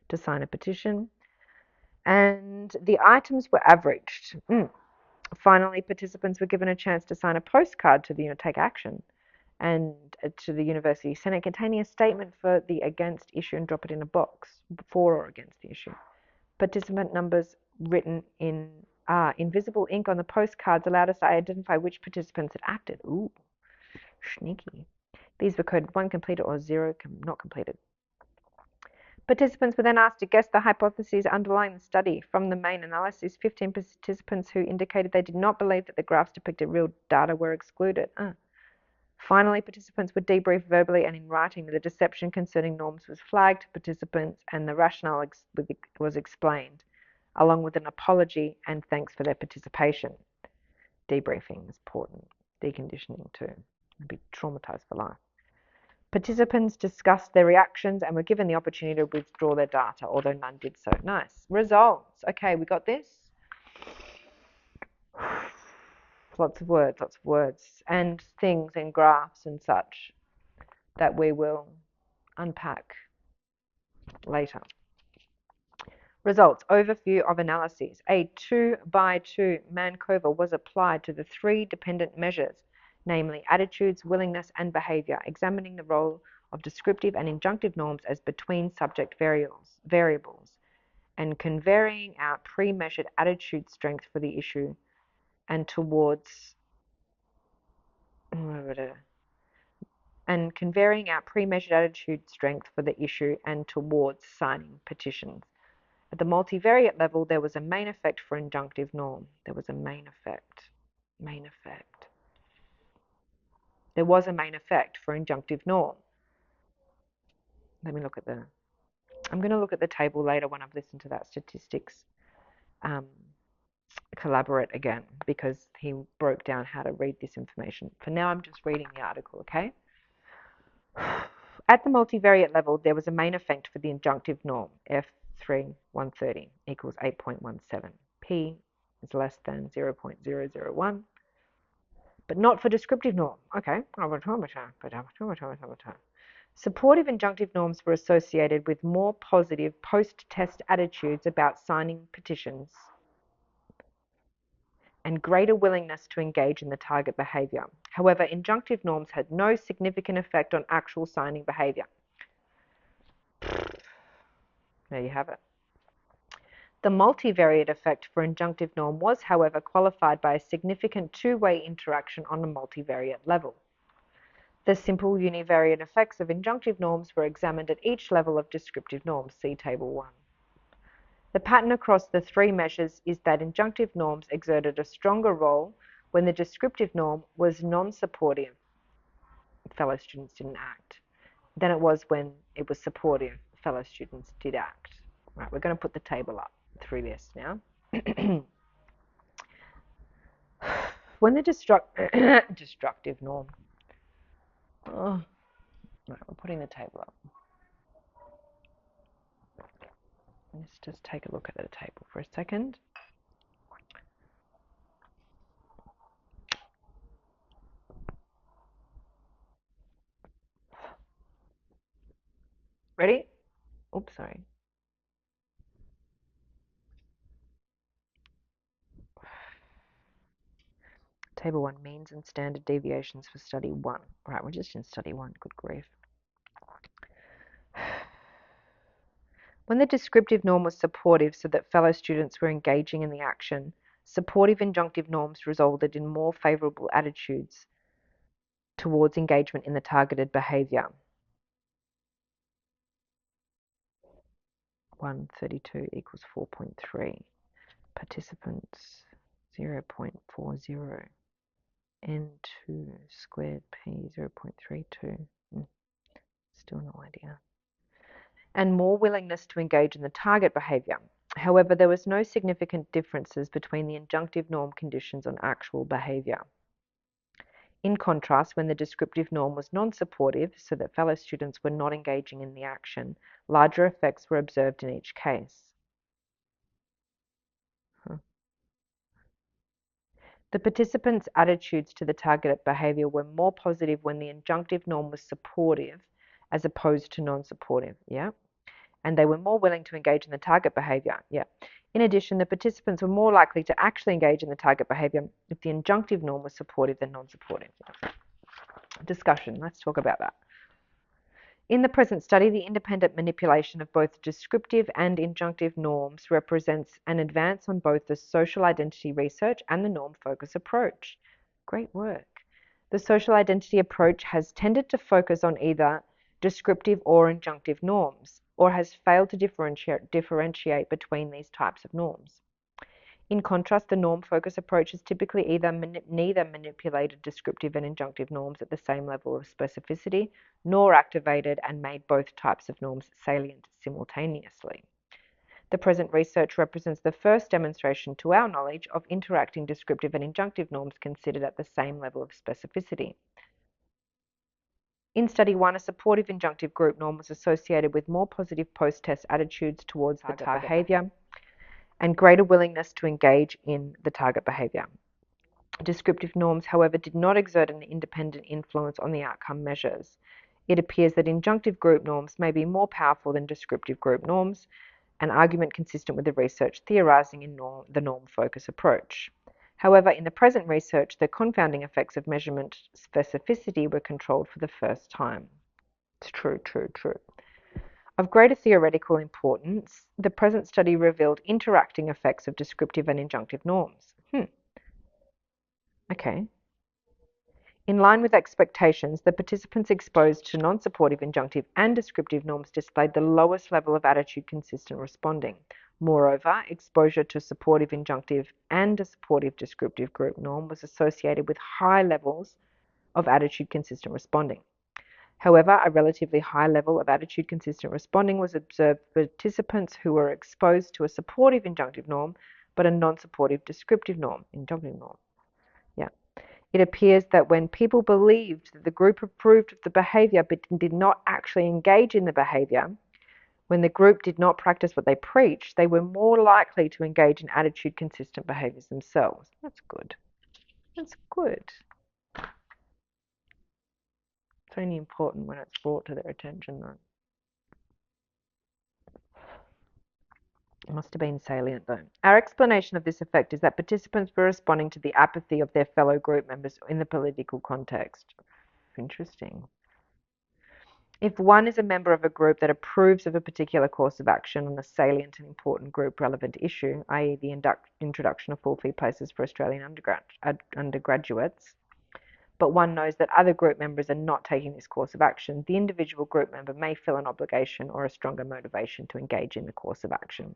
to sign a petition? And the items were averaged. Finally, participants were given a chance to sign a postcard to the take action and to the University Senate containing a statement for the against issue and drop it in a box for or against the issue. Participant numbers written in invisible ink on the postcards allowed us to identify which participants had acted. Ooh, sneaky. These were coded 1 completed or 0 not completed. Participants were then asked to guess the hypotheses underlying the study. From the main analysis, 15 participants who indicated they did not believe that the graphs depicted real data were excluded. Finally, participants were debriefed verbally and in writing that the deception concerning norms was flagged to participants and the rationale was explained, along with an apology and thanks for their participation. Debriefing is important. Deconditioning too. They'll be traumatized for life. Participants discussed their reactions and were given the opportunity to withdraw their data, although none did so. Nice. Results. Okay, we got this. Lots of words, and things and graphs and such that we will unpack later. Results. Overview of analyses. A 2-by-2 Mancover was applied to the 3 dependent measures, namely attitudes, willingness, and behaviour, examining the role of descriptive and injunctive norms as between subject variables, and conveying out pre-measured attitude strength for the issue and towards signing petitions. At the multivariate level, there was a main effect for injunctive norm. There was a main effect. There was a main effect for injunctive norm. Let me look at I'm going to look at the table later when I've listened to that statistics collaborate again because he broke down how to read this information. For now, I'm just reading the article, okay? At the multivariate level, there was a main effect for the injunctive norm, F3 130 equals 8.17. P is less than 0.001, but not for descriptive norm. Okay. Supportive injunctive norms were associated with more positive post-test attitudes about signing petitions and greater willingness to engage in the target behaviour. However, injunctive norms had no significant effect on actual signing behaviour. There you have it. The multivariate effect for injunctive norm was, however, qualified by a significant two-way interaction on a multivariate level. The simple univariate effects of injunctive norms were examined at each level of descriptive norms, see Table 1. The pattern across the three measures is that injunctive norms exerted a stronger role when the descriptive norm was non-supportive, fellow students didn't act, than it was when it was supportive, fellow students did act. Right, we're going to put the table up through this now. When the destructive norm, right, we're putting the table up. Let's just take a look at the table for a second. Ready? Oops, sorry. Table 1, means and standard deviations for study 1. Right, we're just in study 1, good grief. When the descriptive norm was supportive so that fellow students were engaging in the action, supportive injunctive norms resulted in more favourable attitudes towards engagement in the targeted behaviour. 132 equals 4.3. Participants 0.40. N2 squared P 0.32. Still no idea. And more willingness to engage in the target behaviour. However, there was no significant differences between the injunctive norm conditions on actual behaviour. In contrast, when the descriptive norm was non-supportive, so that fellow students were not engaging in the action, larger effects were observed in each case. The participants' attitudes to the targeted behaviour were more positive when the injunctive norm was supportive as opposed to non-supportive, yeah? And they were more willing to engage in the target behaviour, yeah. In addition, the participants were more likely to actually engage in the target behaviour if the injunctive norm was supportive than non-supportive. Discussion, let's talk about that. In the present study, the independent manipulation of both descriptive and injunctive norms represents an advance on both the social identity research and the norm focus approach. Great work. The social identity approach has tended to focus on either descriptive or injunctive norms, or has failed to differentiate between these types of norms. In contrast, the norm focus approach has typically neither manipulated descriptive and injunctive norms at the same level of specificity, nor activated and made both types of norms salient simultaneously. The present research represents the first demonstration, to our knowledge, of interacting descriptive and injunctive norms considered at the same level of specificity. In study 1, a supportive injunctive group norm was associated with more positive post-test attitudes towards the target behaviour and greater willingness to engage in the target behaviour. Descriptive norms, however, did not exert an independent influence on the outcome measures. It appears that injunctive group norms may be more powerful than descriptive group norms, an argument consistent with the research theorising in the norm focus approach. However, in the present research, the confounding effects of measurement specificity were controlled for the first time. It's true. Of greater theoretical importance, the present study revealed interacting effects of descriptive and injunctive norms. Okay. In line with expectations, the participants exposed to non-supportive injunctive and descriptive norms displayed the lowest level of attitude-consistent responding. Moreover, exposure to supportive injunctive and a supportive descriptive group norm was associated with high levels of attitude-consistent responding. However, a relatively high level of attitude-consistent responding was observed for participants who were exposed to a supportive injunctive norm, but a non-supportive descriptive norm, injunctive norm. Yeah. It appears that when people believed that the group approved of the behaviour but did not actually engage in the behaviour, when the group did not practice what they preached, they were more likely to engage in attitude-consistent behaviours themselves. That's good. That's good. It's only important when it's brought to their attention, though. It must have been salient, though. Our explanation of this effect is that participants were responding to the apathy of their fellow group members in the political context. Interesting. If one is a member of a group that approves of a particular course of action on a salient and important group relevant issue, i.e. the introduction of full fee places for Australian undergraduates, but one knows that other group members are not taking this course of action, the individual group member may feel an obligation or a stronger motivation to engage in the course of action.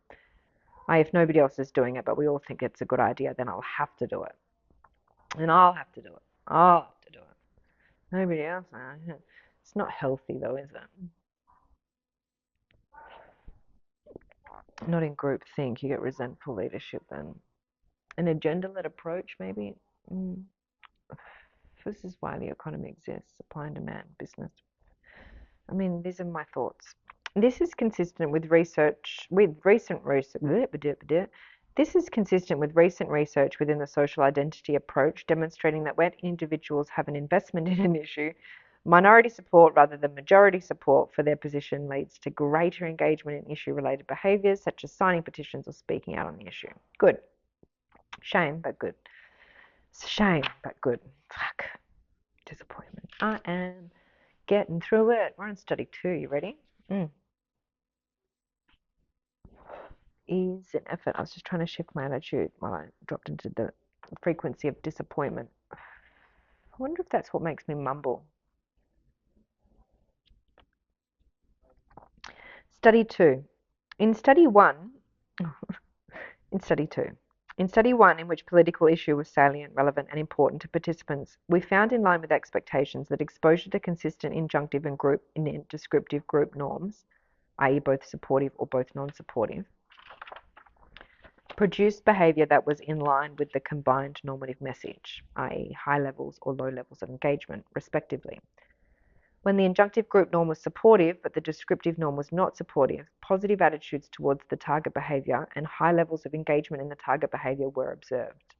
If nobody else is doing it, but we all think it's a good idea, then I'll have to do it. And I'll have to do it. I'll have to do it. Nobody else. It's not healthy, though, is it? Not in group think. You get resentful leadership then. An agenda-led approach, maybe. This is why the economy exists. Supply and demand, business. I mean, these are my thoughts. This is consistent with recent research within the social identity approach, demonstrating that when individuals have an investment in an issue, minority support rather than majority support for their position leads to greater engagement in issue-related behaviours, such as signing petitions or speaking out on the issue. Good. Shame, but good. Shame, but good. Fuck. Disappointment. I am getting through it. We're on study 2. You ready? Ease and effort. I was just trying to shift my attitude while I dropped into the frequency of disappointment. I wonder if that's what makes me mumble. Study 2. In study 1, in study 1, in which political issue was salient, relevant, and important to participants, we found in line with expectations that exposure to consistent injunctive and descriptive group norms, i.e. both supportive or both non-supportive, produced behaviour that was in line with the combined normative message, i.e. high levels or low levels of engagement, respectively. When the injunctive group norm was supportive, but the descriptive norm was not supportive, positive attitudes towards the target behaviour and high levels of engagement in the target behaviour were observed,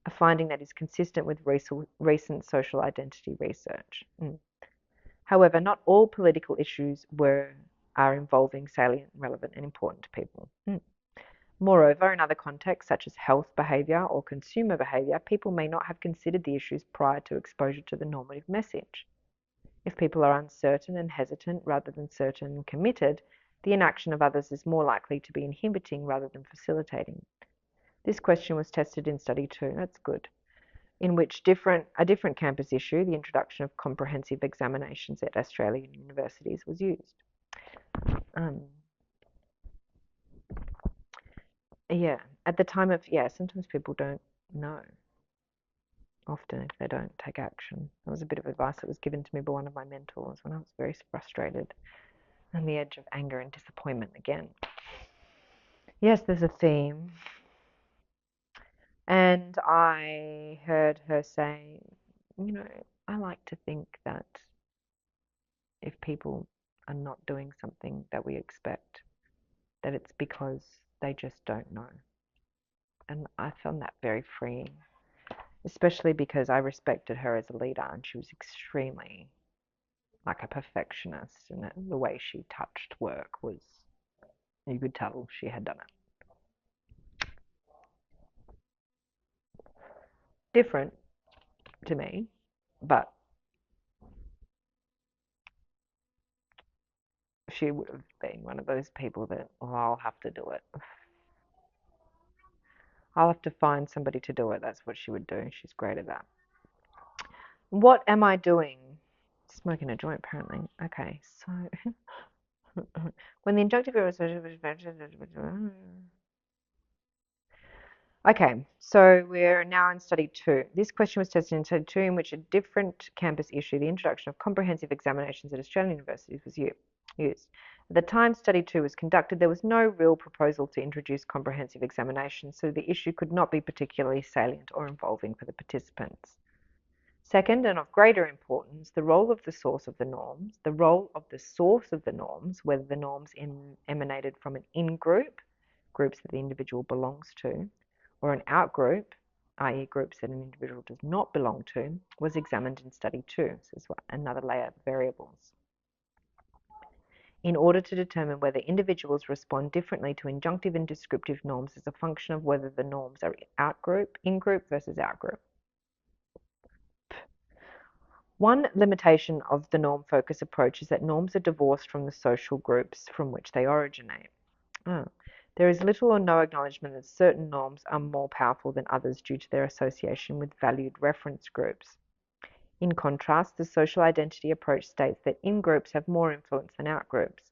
a finding that is consistent with recent social identity research. However, not all political issues are involving salient, relevant, and important to people. Moreover, in other contexts, such as health behaviour or consumer behaviour, people may not have considered the issues prior to exposure to the normative message. If people are uncertain and hesitant rather than certain and committed, the inaction of others is more likely to be inhibiting rather than facilitating. This question was tested in study 2, that's good, in which a different campus issue, the introduction of comprehensive examinations at Australian universities, was used. At the time of, sometimes people don't know. Often if they don't take action. That was a bit of advice that was given to me by one of my mentors when I was very frustrated on the edge of anger and disappointment again. Yes, there's a theme. And I heard her say, I like to think that if people are not doing something that we expect, that it's because they just don't know. And I found that very freeing, especially because I respected her as a leader and she was extremely like a perfectionist, and the way she touched work was, you could tell she had done it. Different to me, but she would have been one of those people that, I'll have to do it. I'll have to find somebody to do it. That's what she would do. She's great at that. What am I doing? Smoking a joint, apparently. Okay, so when the injunctive Okay, so we're now in study 2. This question was tested in study 2, in which a different campus issue, the introduction of comprehensive examinations at Australian universities, was used. used. At the time Study 2 was conducted, there was no real proposal to introduce comprehensive examination, so the issue could not be particularly salient or involving for the participants. Second, and of greater importance, the role of the source of the norms, whether the norms emanated from an in-group, groups that the individual belongs to, or an out-group, i.e. groups that an individual does not belong to, was examined in Study 2. So this is another layer of variables. In order to determine whether individuals respond differently to injunctive and descriptive norms as a function of whether the norms are in-group versus out-group. One limitation of the norm focus approach is that norms are divorced from the social groups from which they originate. There is little or no acknowledgement that certain norms are more powerful than others due to their association with valued reference groups. In contrast, the social identity approach states that in-groups have more influence than out-groups.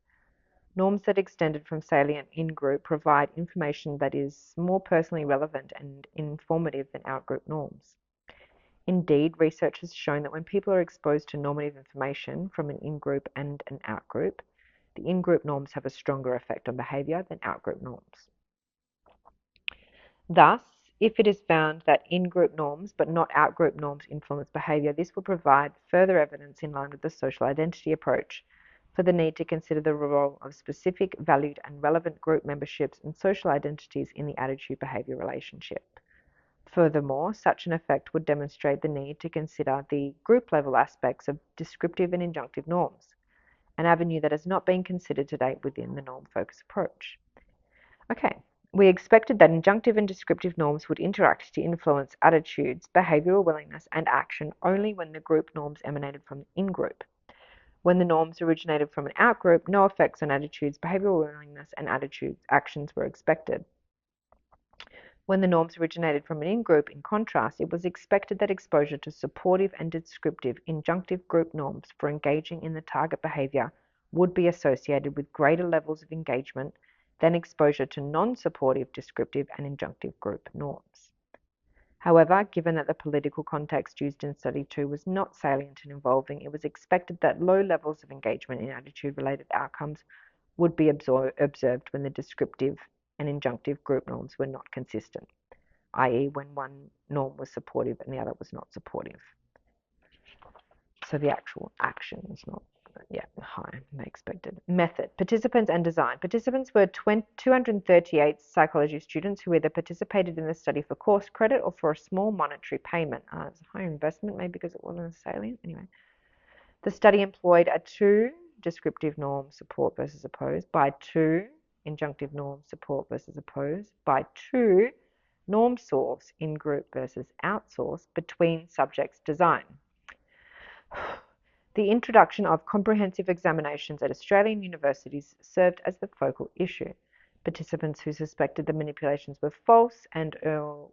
Norms that extended from salient in-group provide information that is more personally relevant and informative than out-group norms. Indeed, research has shown that when people are exposed to normative information from an in-group and an out-group, the in-group norms have a stronger effect on behaviour than out-group norms. Thus, if it is found that in-group norms but not out-group norms influence behaviour, this will provide further evidence in line with the social identity approach for the need to consider the role of specific, valued and relevant group memberships and social identities in the attitude-behaviour relationship. Furthermore, such an effect would demonstrate the need to consider the group-level aspects of descriptive and injunctive norms, an avenue that has not been considered to date within the norm focus approach. Okay, we expected that injunctive and descriptive norms would interact to influence attitudes, behavioural willingness, and action only when the group norms emanated from the in-group. When the norms originated from an out-group, no effects on attitudes, behavioural willingness, and actions were expected. When the norms originated from an in-group, in contrast, it was expected that exposure to supportive and descriptive injunctive group norms for engaging in the target behaviour would be associated with greater levels of engagement than exposure to non-supportive descriptive and injunctive group norms. However, given that the political context used in Study 2 was not salient and involving, it was expected that low levels of engagement in attitude-related outcomes would be observed when the descriptive and injunctive group norms were not consistent, i.e. when one norm was supportive and the other was not supportive. So the actual action is not high, they expected. Method, participants and design. Participants were 238 psychology students who either participated in the study for course credit or for a small monetary payment. It's a higher investment, maybe because it wasn't salient. Anyway, the study employed a 2 descriptive norm support versus oppose, by 2 injunctive norm support versus oppose, by 2 norm source in group versus outsource between subjects design. The introduction of comprehensive examinations at Australian universities served as the focal issue. Participants who suspected the manipulations were false and who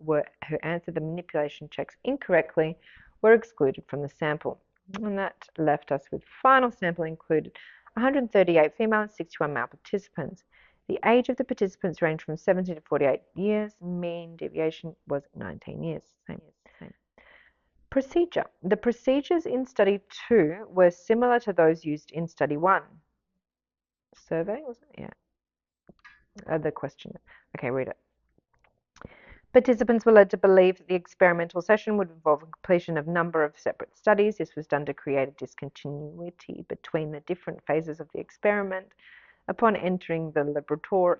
answered the manipulation checks incorrectly were excluded from the sample. And that left us with final sample included 138 female and 61 male participants. The age of the participants ranged from 17 to 48 years. Mean deviation was 19 years. Same. Procedure. The procedures in Study 2 were similar to those used in Study 1. Survey, was it? Yeah. The question. Okay, read it. Participants were led to believe that the experimental session would involve a completion of a number of separate studies. This was done to create a discontinuity between the different phases of the experiment. Upon entering the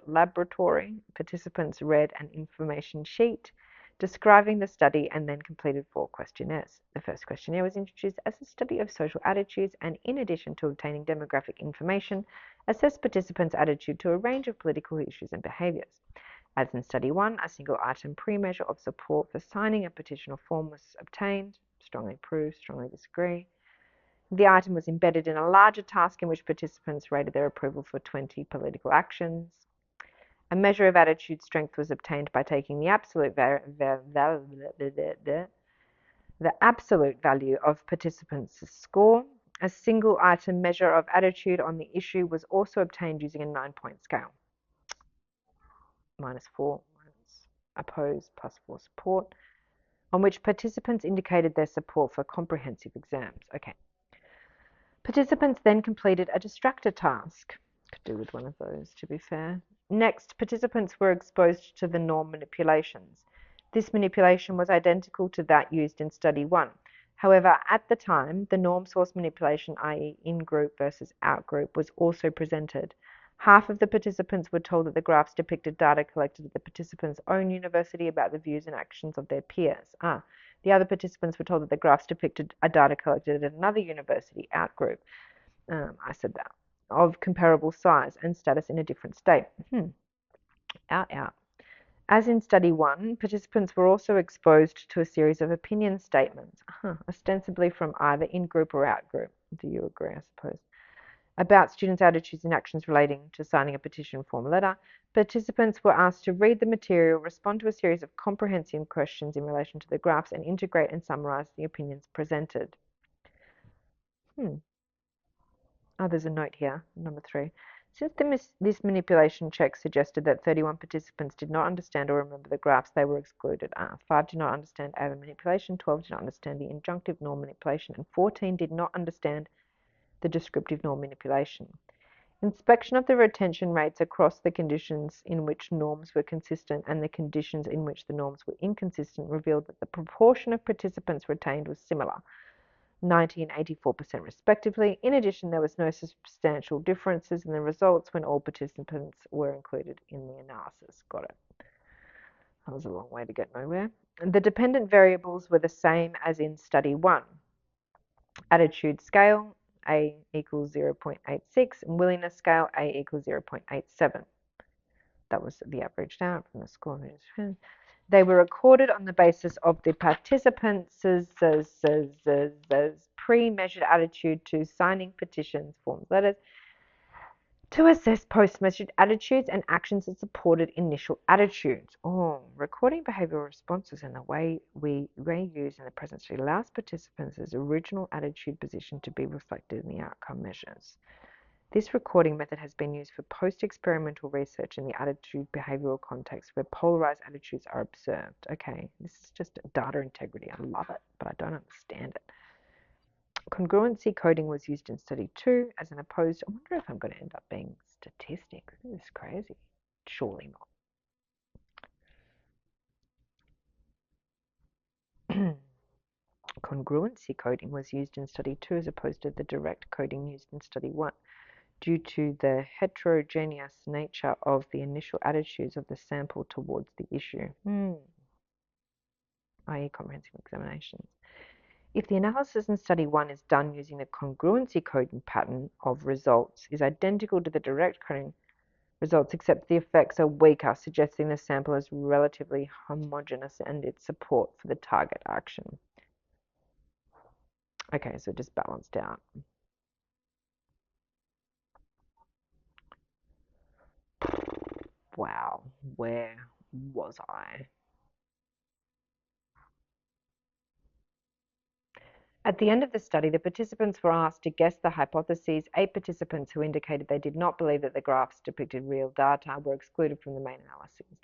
laboratory, participants read an information sheet describing the study and then completed 4 questionnaires. The first questionnaire was introduced as a study of social attitudes and, in addition to obtaining demographic information, assessed participants' attitude to a range of political issues and behaviours. As in Study 1, a single item pre-measure of support for signing a petition or form was obtained. Strongly approve, strongly disagree. The item was embedded in a larger task in which participants rated their approval for 20 political actions. A measure of attitude strength was obtained by taking the absolute value of participants' score. A single item measure of attitude on the issue was also obtained using a 9-point scale. -4 minus oppose, +4 support, on which participants indicated their support for comprehensive exams. Okay. Participants then completed a distractor task. Could do with one of those, to be fair. Next, participants were exposed to the norm manipulations. This manipulation was identical to that used in Study 1. However, at the time, the norm source manipulation, i.e. in-group versus out-group, was also presented. Half of the participants were told that the graphs depicted data collected at the participants' own university about the views and actions of their peers. The other participants were told that the graphs depicted a data collected at another university, out-group. I said that, of comparable size and status in a different state. Out. As in Study 1, participants were also exposed to a series of opinion statements, ostensibly from either in-group or out-group. Do you agree, I suppose? About students' attitudes and actions relating to signing a petition form letter. Participants were asked to read the material, respond to a series of comprehensive questions in relation to the graphs, and integrate and summarize the opinions presented. There's a note here, number 3. Since this manipulation check suggested that 31 participants did not understand or remember the graphs, they were excluded. 5 did not understand AVA manipulation, 12 did not understand the injunctive norm manipulation, and 14 did not understand the descriptive norm manipulation. Inspection of the retention rates across the conditions in which norms were consistent and the conditions in which the norms were inconsistent revealed that the proportion of participants retained was similar, 90 and 84% respectively. In addition, there was no substantial differences in the results when all participants were included in the analysis. Got it. That was a long way to get nowhere. The dependent variables were the same as in Study 1. Attitude scale, A equals 0.86, and willingness scale, A equals 0.87. That was the averaged out from the score. They were recorded on the basis of the participants' pre-measured attitude to signing petitions, forms, letters, to assess post-measured attitudes and actions that supported initial attitudes. Recording behavioural responses and the way we reuse in the present study allows participants' original attitude position to be reflected in the outcome measures. This recording method has been used for post-experimental research in the attitude-behavioural context where polarized attitudes are observed. Okay, this is just data integrity. I love it, but I don't understand it. Congruency coding was used in Study 2 as an opposed. I wonder if I'm going to end up being statistics. This is crazy. Surely not. Congruency coding was used in Study 2 as opposed to the direct coding used in Study 1. Due to the heterogeneous nature of the initial attitudes of the sample towards the issue, i.e. comprehensive examinations. If the analysis in Study 1 is done using the congruency coding pattern of results is identical to the direct coding results, except the effects are weaker, suggesting the sample is relatively homogeneous and its support for the target action. Okay, so just balanced out. Wow, where was I? At the end of the study, the participants were asked to guess the hypotheses. 8 participants who indicated they did not believe that the graphs depicted real data were excluded from the main analyses.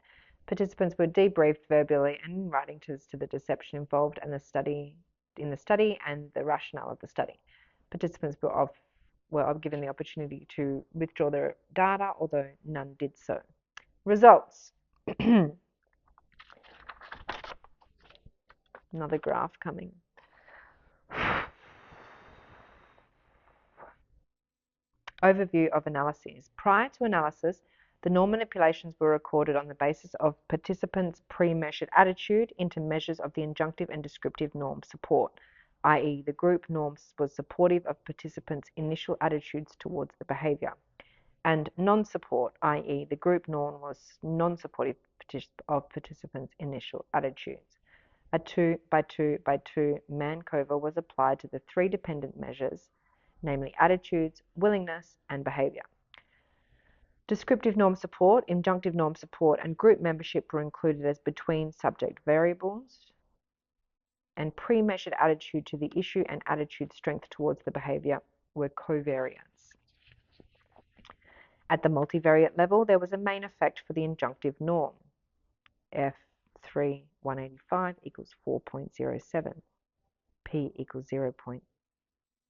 Participants were debriefed verbally and in writing as to the deception involved and the study and the rationale of the study. Participants were given the opportunity to withdraw their data, although none did so. Results. Another graph coming. Overview of analyses. Prior to analysis, the norm manipulations were recorded on the basis of participants' pre-measured attitude into measures of the injunctive and descriptive norm support, i.e. the group norm was supportive of participants' initial attitudes towards the behaviour, and non-support, i.e. the group norm was non-supportive of participants' initial attitudes. A 2 by 2 by 2 Mancover was applied to the 3 dependent measures, namely attitudes, willingness, and behaviour. Descriptive norm support, injunctive norm support, and group membership were included as between subject variables, and pre-measured attitude to the issue and attitude strength towards the behaviour were covariates. At the multivariate level, there was a main effect for the injunctive norm. F3 185 equals 4.07. P equals 0.0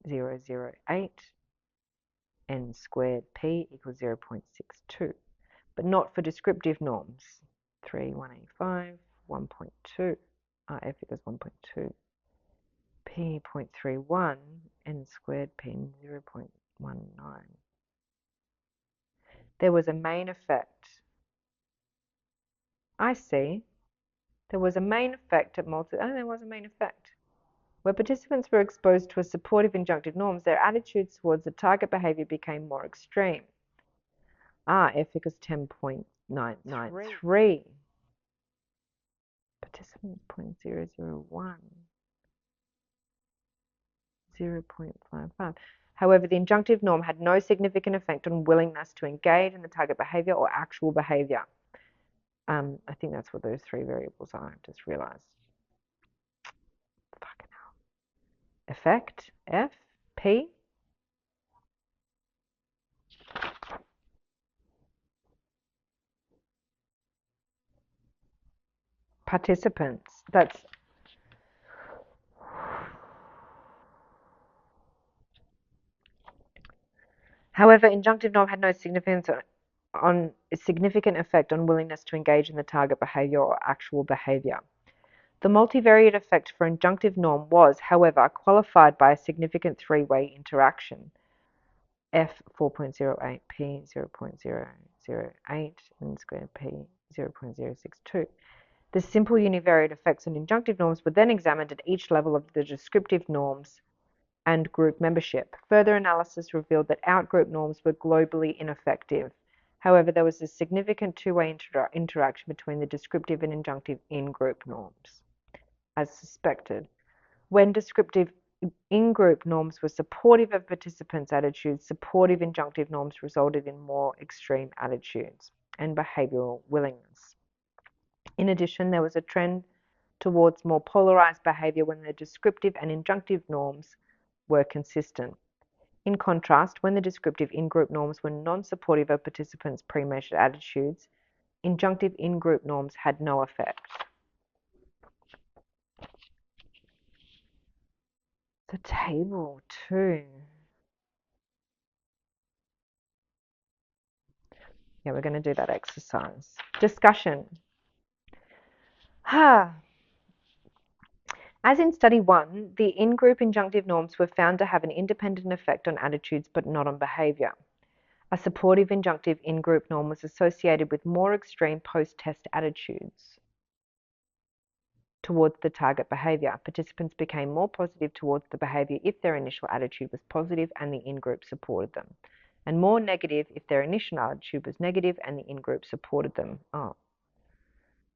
0.008, n squared p equals 0.62, but not for descriptive norms. 3, 185, 1.2, f equals 1.2, p 0.31, n squared p 0.19. There was a main effect. I see. There was a main effect at there was a main effect. Where participants were exposed to a supportive injunctive norms, their attitudes towards the target behavior became more extreme. F equals 10.993. Participants 0.001. 0.55. However, the injunctive norm had no significant effect on willingness to engage in the target behavior or actual behavior. I think that's what those three variables are. I've just realized. Fucking hell. Effect, F, P. Participants. That's However, injunctive norm had no significant effect on willingness to engage in the target behavior or actual behavior. The multivariate effect for injunctive norm was, however, qualified by a significant three-way interaction. F 4.08, P 0.008, n squared P 0.062. The simple univariate effects on injunctive norms were then examined at each level of the descriptive norms and group membership. Further analysis revealed that outgroup norms were globally ineffective. However, there was a significant two-way interaction between the descriptive and injunctive in-group norms. As suspected, when descriptive in-group norms were supportive of participants' attitudes, supportive injunctive norms resulted in more extreme attitudes and behavioral willingness. In addition, there was a trend towards more polarized behavior when the descriptive and injunctive norms were consistent. In contrast, when the descriptive in-group norms were non-supportive of participants' pre-measured attitudes, injunctive in-group norms had no effect. The table too. Yeah, we're going to do that exercise. Discussion. As in study 1, the in-group injunctive norms were found to have an independent effect on attitudes but not on behavior. A supportive injunctive in-group norm was associated with more extreme post-test attitudes towards the target behavior. Participants became more positive towards the behavior if their initial attitude was positive and the in-group supported them, and more negative if their initial attitude was negative and the in-group supported them. Oh,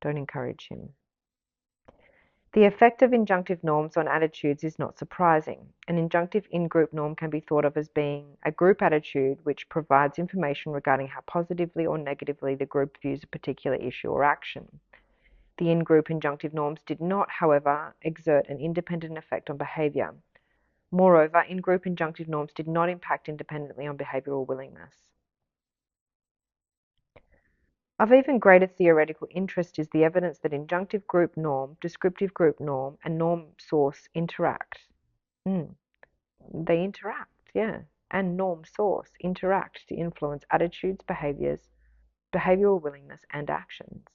don't encourage him. The effect of injunctive norms on attitudes is not surprising. An injunctive in-group norm can be thought of as being a group attitude which provides information regarding how positively or negatively the group views a particular issue or action. The in-group injunctive norms did not, however, exert an independent effect on behavior. Moreover, in-group injunctive norms did not impact independently on behavioral willingness. Of even greater theoretical interest is the evidence that injunctive group norm, descriptive group norm, and norm source interact. They interact, yeah. And norm source interact to influence attitudes, behaviors, behavioral willingness, and actions.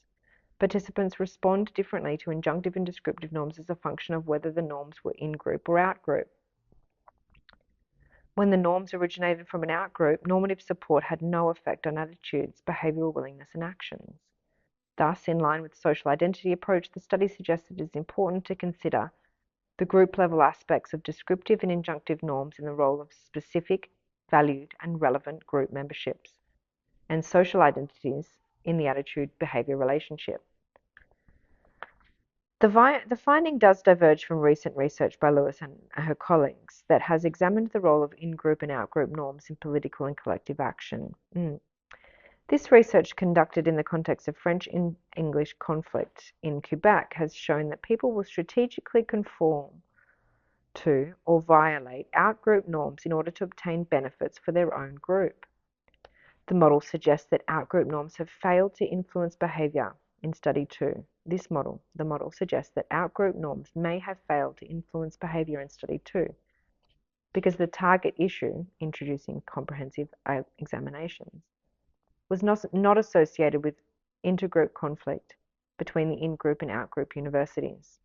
Participants respond differently to injunctive and descriptive norms as a function of whether the norms were in-group or out-group. When the norms originated from an out-group, normative support had no effect on attitudes, behavioral willingness, and actions. Thus, in line with the social identity approach, the study suggested it is important to consider the group-level aspects of descriptive and injunctive norms in the role of specific, valued, and relevant group memberships, and social identities in the attitude-behaviour relationship. The finding does diverge from recent research by Lewis and her colleagues that has examined the role of in-group and out-group norms in political and collective action. This research, conducted in the context of French-English conflict in Quebec, has shown that people will strategically conform to or violate out-group norms in order to obtain benefits for their own group. The model suggests that out-group norms have failed to influence behaviour in study 2. The model suggests that out-group norms may have failed to influence behaviour in study 2. because the target issue, introducing comprehensive examinations, was not associated with intergroup conflict between the in-group and out-group universities.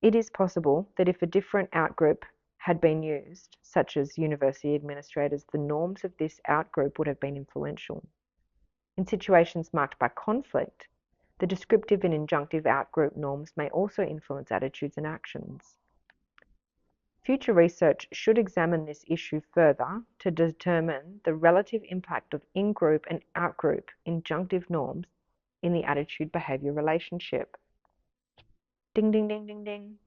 It is possible that if a different out-group had been used, such as university administrators, the norms of this out-group would have been influential. In situations marked by conflict, the descriptive and injunctive out-group norms may also influence attitudes and actions. Future research should examine this issue further to determine the relative impact of in-group and out-group injunctive norms in the attitude-behaviour relationship. Ding, ding, ding, ding, ding.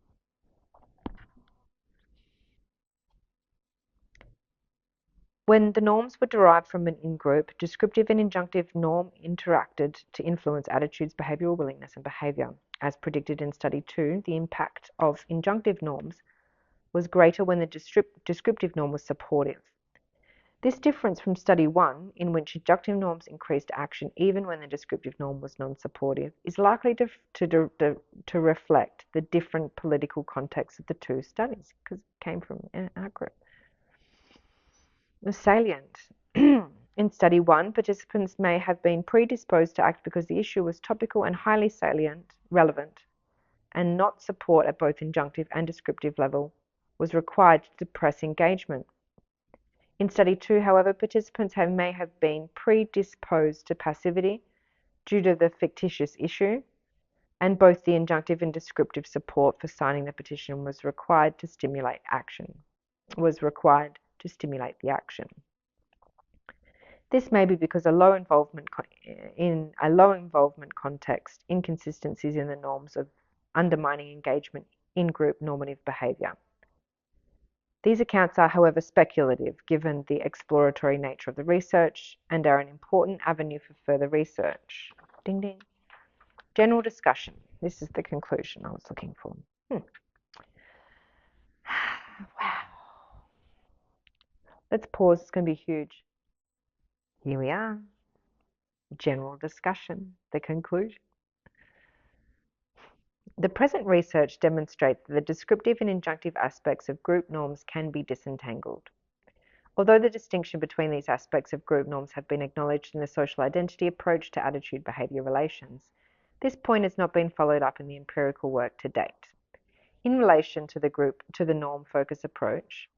When the norms were derived from an in-group, descriptive and injunctive norm interacted to influence attitudes, behavioural willingness, and behaviour. As predicted in Study 2, the impact of injunctive norms was greater when the descriptive norm was supportive. This difference from Study 1, in which injunctive norms increased action even when the descriptive norm was non-supportive, is likely to reflect the different political context of the two studies, because it came from our group. The salient. In Study 1, participants may have been predisposed to act because the issue was topical and highly salient, relevant, and not support at both injunctive and descriptive level was required to depress engagement. In Study 2, however, participants may have been predisposed to passivity due to the fictitious issue, and both the injunctive and descriptive support for signing the petition was required to stimulate the action. This may be because in a low involvement context, inconsistencies in the norms of undermining engagement in group normative behaviour. These accounts are, however, speculative given the exploratory nature of the research and are an important avenue for further research. Ding ding. General discussion. This is the conclusion I was looking for. Wow. Let's pause. It's going to be huge. Here we are. General discussion. The conclusion. The present research demonstrates that the descriptive and injunctive aspects of group norms can be disentangled. Although the distinction between these aspects of group norms have been acknowledged in the social identity approach to attitude-behaviour relations, this point has not been followed up in the empirical work to date. In relation to the norm focus approach,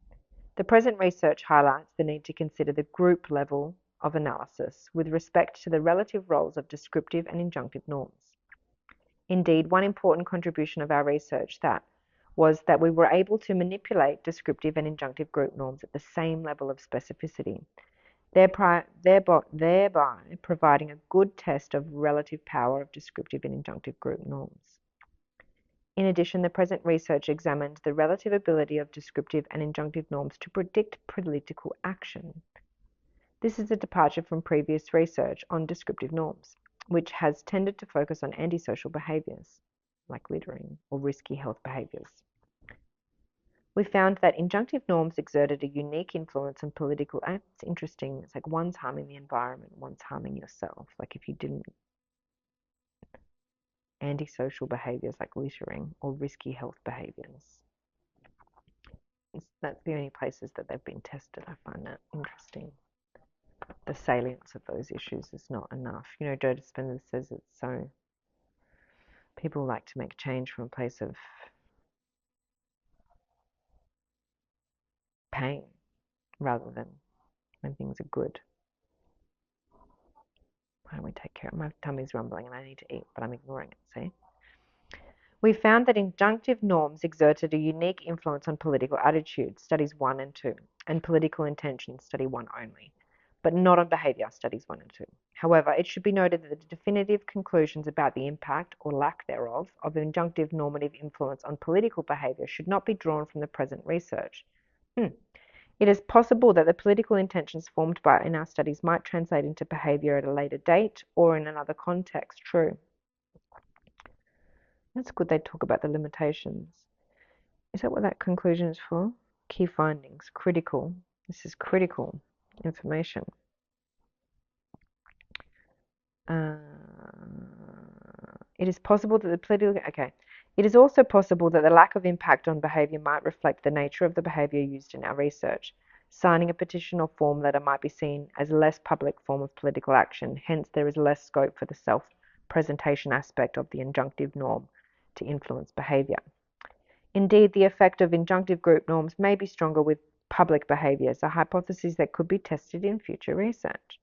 the present research highlights the need to consider the group level of analysis with respect to the relative roles of descriptive and injunctive norms. Indeed, one important contribution of our research was that we were able to manipulate descriptive and injunctive group norms at the same level of specificity, thereby providing a good test of relative power of descriptive and injunctive group norms. In addition, the present research examined the relative ability of descriptive and injunctive norms to predict political action. This is a departure from previous research on descriptive norms, which has tended to focus on antisocial behaviours, like littering or risky health behaviours. We found that injunctive norms exerted a unique influence on political acts. It's interesting. It's like one's harming the environment, one's harming yourself. Like if you didn't, antisocial behaviours like littering or risky health behaviours. That's the only places that they've been tested. I find that interesting. The salience of those issues is not enough. You know, Joe Dispenza says it's so. People like to make change from a place of pain rather than when things are good. Why don't we take care of my tummy's rumbling and I need to eat, but I'm ignoring it, see? We found that injunctive norms exerted a unique influence on political attitudes, studies 1 and 2, and political intention, study 1 only, but not on behaviour, studies 1 and 2. However, it should be noted that the definitive conclusions about the impact, or lack thereof, of injunctive normative influence on political behaviour should not be drawn from the present research. It is possible that the political intentions formed in our studies might translate into behaviour at a later date or in another context. True. That's good they talk about the limitations. Is that what that conclusion is for? Key findings. Critical. This is critical information. It is possible that It is also possible that the lack of impact on behaviour might reflect the nature of the behaviour used in our research. Signing a petition or form letter might be seen as a less public form of political action, hence there is less scope for the self-presentation aspect of the injunctive norm to influence behaviour. Indeed, the effect of injunctive group norms may be stronger with public behaviours, a hypothesis that could be tested in future research.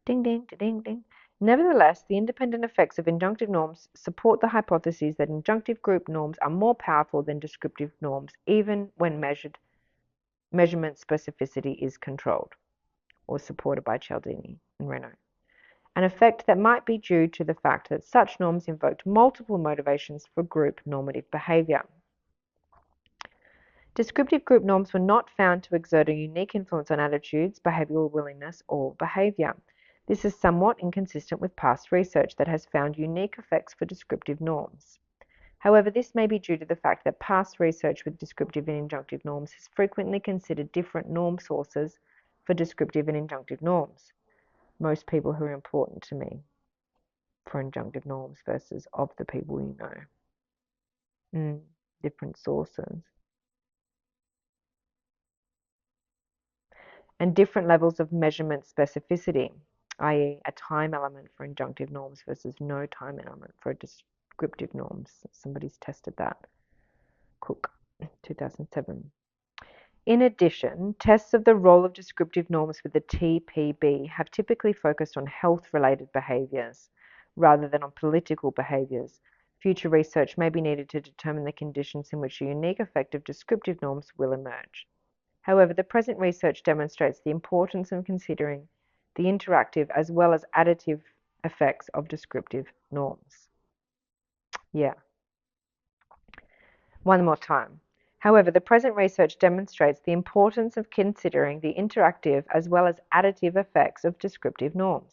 Ding, ding, ding, ding. Nevertheless, the independent effects of injunctive norms support the hypothesis that injunctive group norms are more powerful than descriptive norms, even when measurement specificity is controlled, or supported by Cialdini and Renaud. An effect that might be due to the fact that such norms invoked multiple motivations for group normative behaviour. Descriptive group norms were not found to exert a unique influence on attitudes, behavioural willingness, or behaviour. This is somewhat inconsistent with past research that has found unique effects for descriptive norms. However, this may be due to the fact that past research with descriptive and injunctive norms has frequently considered different norm sources for descriptive and injunctive norms. Most people who are important to me for injunctive norms versus of the people you know. Different sources. And different levels of measurement specificity, i.e. a time element for injunctive norms versus no time element for descriptive norms. Somebody's tested that. Cook, 2007. In addition, tests of the role of descriptive norms with the TPB have typically focused on health-related behaviours rather than on political behaviours. Future research may be needed to determine the conditions in which a unique effect of descriptive norms will emerge. However, the present research demonstrates the importance of considering the interactive as well as additive effects of descriptive norms. Yeah. One more time. However, the present research demonstrates the importance of considering the interactive as well as additive effects of descriptive norms.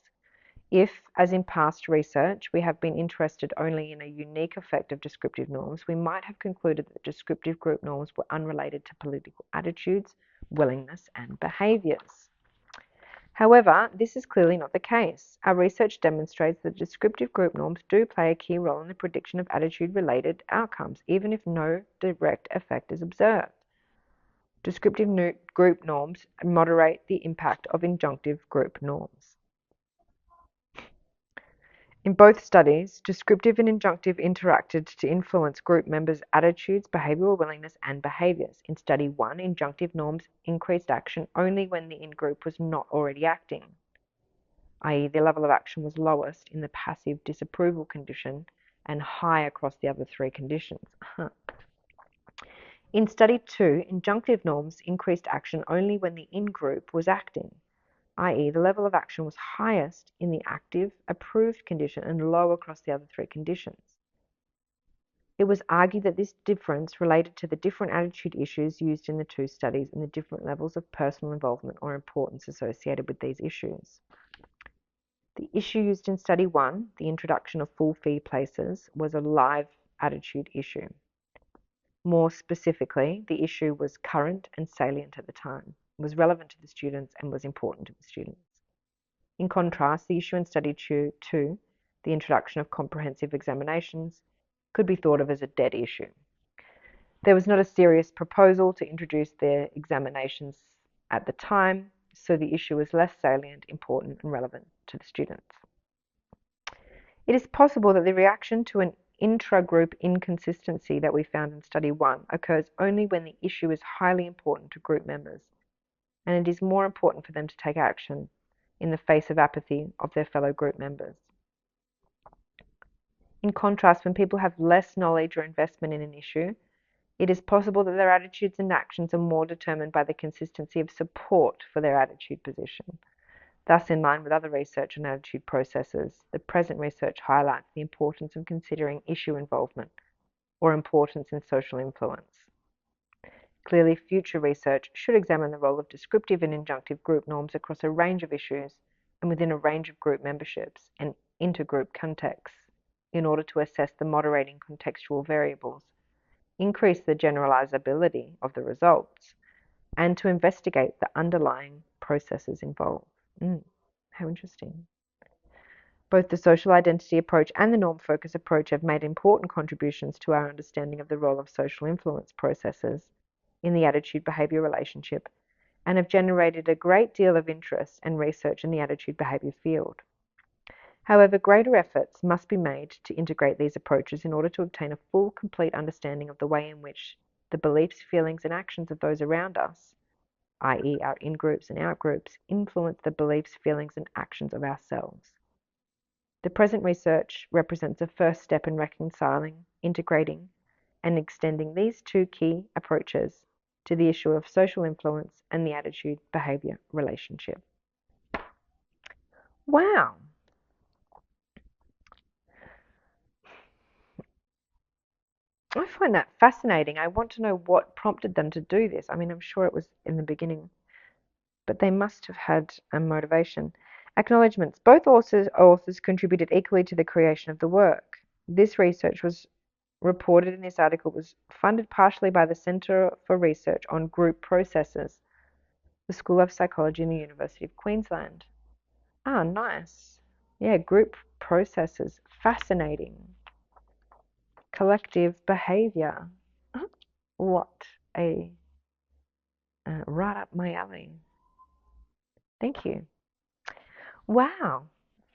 If, as in past research, we have been interested only in a unique effect of descriptive norms, we might have concluded that descriptive group norms were unrelated to political attitudes, willingness, and behaviours. However, this is clearly not the case. Our research demonstrates that descriptive group norms do play a key role in the prediction of attitude-related outcomes, even if no direct effect is observed. Descriptive group norms moderate the impact of injunctive group norms. In both studies, descriptive and injunctive interacted to influence group members' attitudes, behavioural willingness, and behaviours. In Study 1, injunctive norms increased action only when the in-group was not already acting, i.e. the level of action was lowest in the passive disapproval condition and high across the other three conditions. In Study 2, injunctive norms increased action only when the in-group was acting, i.e. the level of action was highest in the active, approved condition and low across the other three conditions. It was argued that this difference related to the different attitude issues used in the two studies and the different levels of personal involvement or importance associated with these issues. The issue used in Study 1, the introduction of full fee places, was a live attitude issue. More specifically, the issue was current and salient at the time, was relevant to the students, and was important to the students. In contrast, the issue in Study 2, the introduction of comprehensive examinations, could be thought of as a dead issue. There was not a serious proposal to introduce the examinations at the time, so the issue was less salient, important, and relevant to the students. It is possible that the reaction to an intra-group inconsistency that we found in Study 1 occurs only when the issue is highly important to group members, and it is more important for them to take action in the face of apathy of their fellow group members. In contrast, when people have less knowledge or investment in an issue, it is possible that their attitudes and actions are more determined by the consistency of support for their attitude position. Thus, in line with other research on attitude processes, the present research highlights the importance of considering issue involvement or importance in social influence. Clearly, future research should examine the role of descriptive and injunctive group norms across a range of issues and within a range of group memberships and intergroup contexts in order to assess the moderating contextual variables, increase the generalizability of the results, and to investigate the underlying processes involved. How interesting. Both the social identity approach and the norm focus approach have made important contributions to our understanding of the role of social influence processes in the attitude-behaviour relationship and have generated a great deal of interest and research in the attitude-behaviour field. However, greater efforts must be made to integrate these approaches in order to obtain a full, complete understanding of the way in which the beliefs, feelings, and actions of those around us, i.e. our in-groups and out-groups, influence the beliefs, feelings, and actions of ourselves. The present research represents a first step in reconciling, integrating, and extending these two key approaches to the issue of social influence and the attitude-behaviour relationship. Wow. I find that fascinating. I want to know what prompted them to do this. I mean, I'm sure it was in the beginning, but they must have had a motivation. Acknowledgements. Both authors contributed equally to the creation of the work. This research was reported in this article was funded partially by the Centre for Research on Group Processes, the School of Psychology in the University of Queensland. Ah, nice. Yeah, group processes. Fascinating. Collective behaviour. What a right up my alley. Thank you. Wow.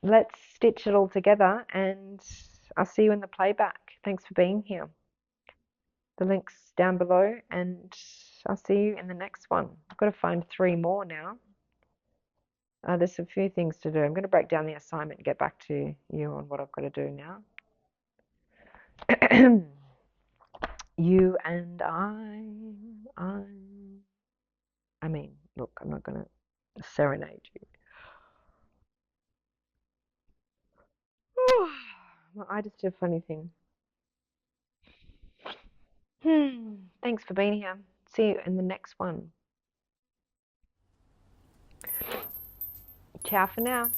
Let's stitch it all together and I'll see you in the playback. Thanks for being here. The link's down below and I'll see you in the next one. I've got to find 3 more now. There's a few things to do. I'm going to break down the assignment and get back to you on what I've got to do now. You and I mean, look, I'm not going to serenade you. I just did a funny thing. Thanks for being here. See you in the next one. Ciao for now.